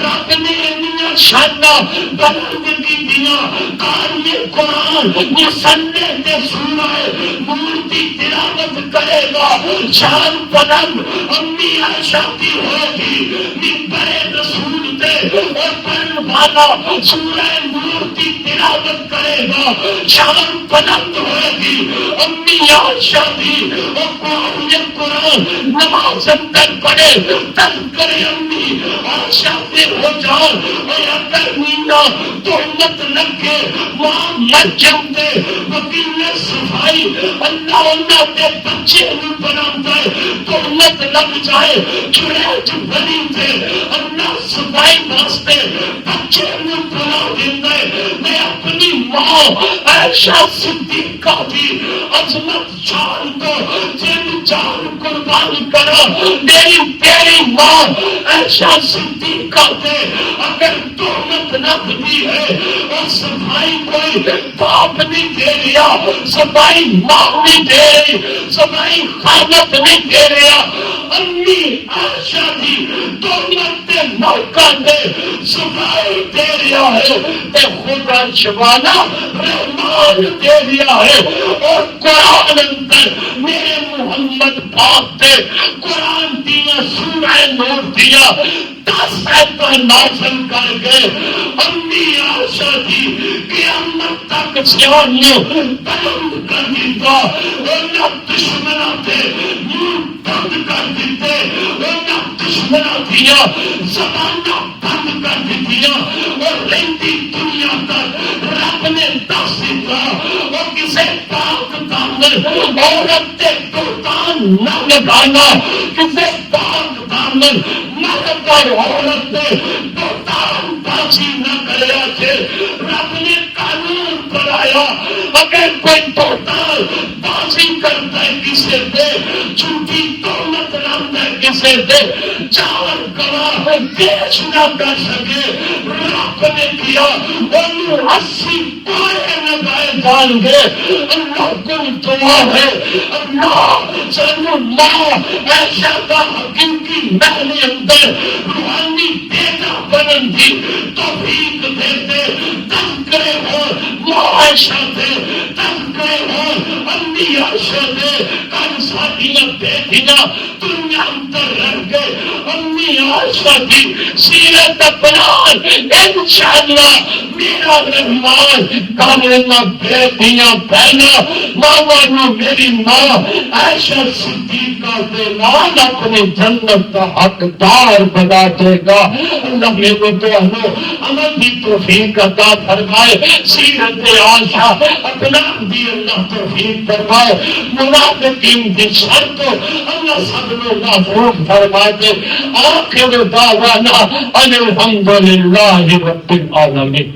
رب نے شانہ بلند کی دیا قاری قرآن مسلح کے سنائے مورتی تلاوت کرے گا شان بلند امی عائشہ کی ہوگی منبر رسول دے اور پڑھنے والا سورہ نور کی تلاوت کرے گا شان بلند ہوگی امی عائشہ کی اور قرآن نماز اندر پڑھے تذکرے امی عائشہ سے ہو جائے اور اگر مینا تہمت لگے ماں مر جاتے وکیل صفائی اللہ کے بچے میں بناتا ہے تہمت لگ جائے جڑے بنی تھے اللہ صفائی واسطے بچے میں بنا دیتا ہے میں اپنی ماں عائشہ صدیقہ کی عظمت جان کو جن جان قربان کرا میری تیری ماں عائشہ صدیقہ تھے اگر تہمت لگتی ہے اور صفائی کوئی باپ نہیں دے رہا صفائی ماں نہیں دے رہی صفائی خالت نہیں دے رہا امی عائشہ کی تہمت کے موقع دے صفائی دے رہا ہے تے خدا شبانہ رحمان دے رہا ہے اور قرآن اندر میرے محمد پاک دے قرآن دیا سورہ نور دیا 10 آیتاں نازل کر گئے امی عائشہ کی قیامت تک سیان نے بلند کر دیتا انہاں دشمنہ تھے منہ بند کر دیتے انہاں دشمنہ دیا زبانہ بند کر دیا اور رہتی دنیا تک رب نے دس دیتا اور کسے پاک دامن عورت کے بہتان نہ لگانا کسے پاک دامن مرد اور عورت نے بہتان بازی نہ کریا تھے رب نے قانون بنایا اگر کوئی بہتان بازی کرتا ہے کسے دے جھوٹی تہمت لاتا ہے کسے دے چاول گواہ پیش نہ کر سکے رب نے کیا انہوں 80 پائے لگائے جان گے اللہ کو دعا ہے اللہ سنو ماں عائشہ کا حقیقی محل اندر روحانی بیٹا بنن دی توفیق دیتے تذکرے ہو ماں عائشہ دے تذکرے ہو امی عائشہ دے کل ساتھیاں بیٹیاں دنیا اندر رہ گئے امی عائشہ کی سیرت بیان انشاءاللہ میرا رحمان کاملہ بیٹیاں بہنا ماں میری ماں عائشہ صدیقہ کے نام اپنی جنت کا حقدار بنا دے گا اللہ میرے تو عمل کی توفیق عطا فرمائے سیرت عائشہ اپنا بھی اللہ توفیق فرمائے منافقین کی شرط اللہ سب نے محفوظ فرما دے. آخر دعوانا ان الحمدللہ رب العالمین.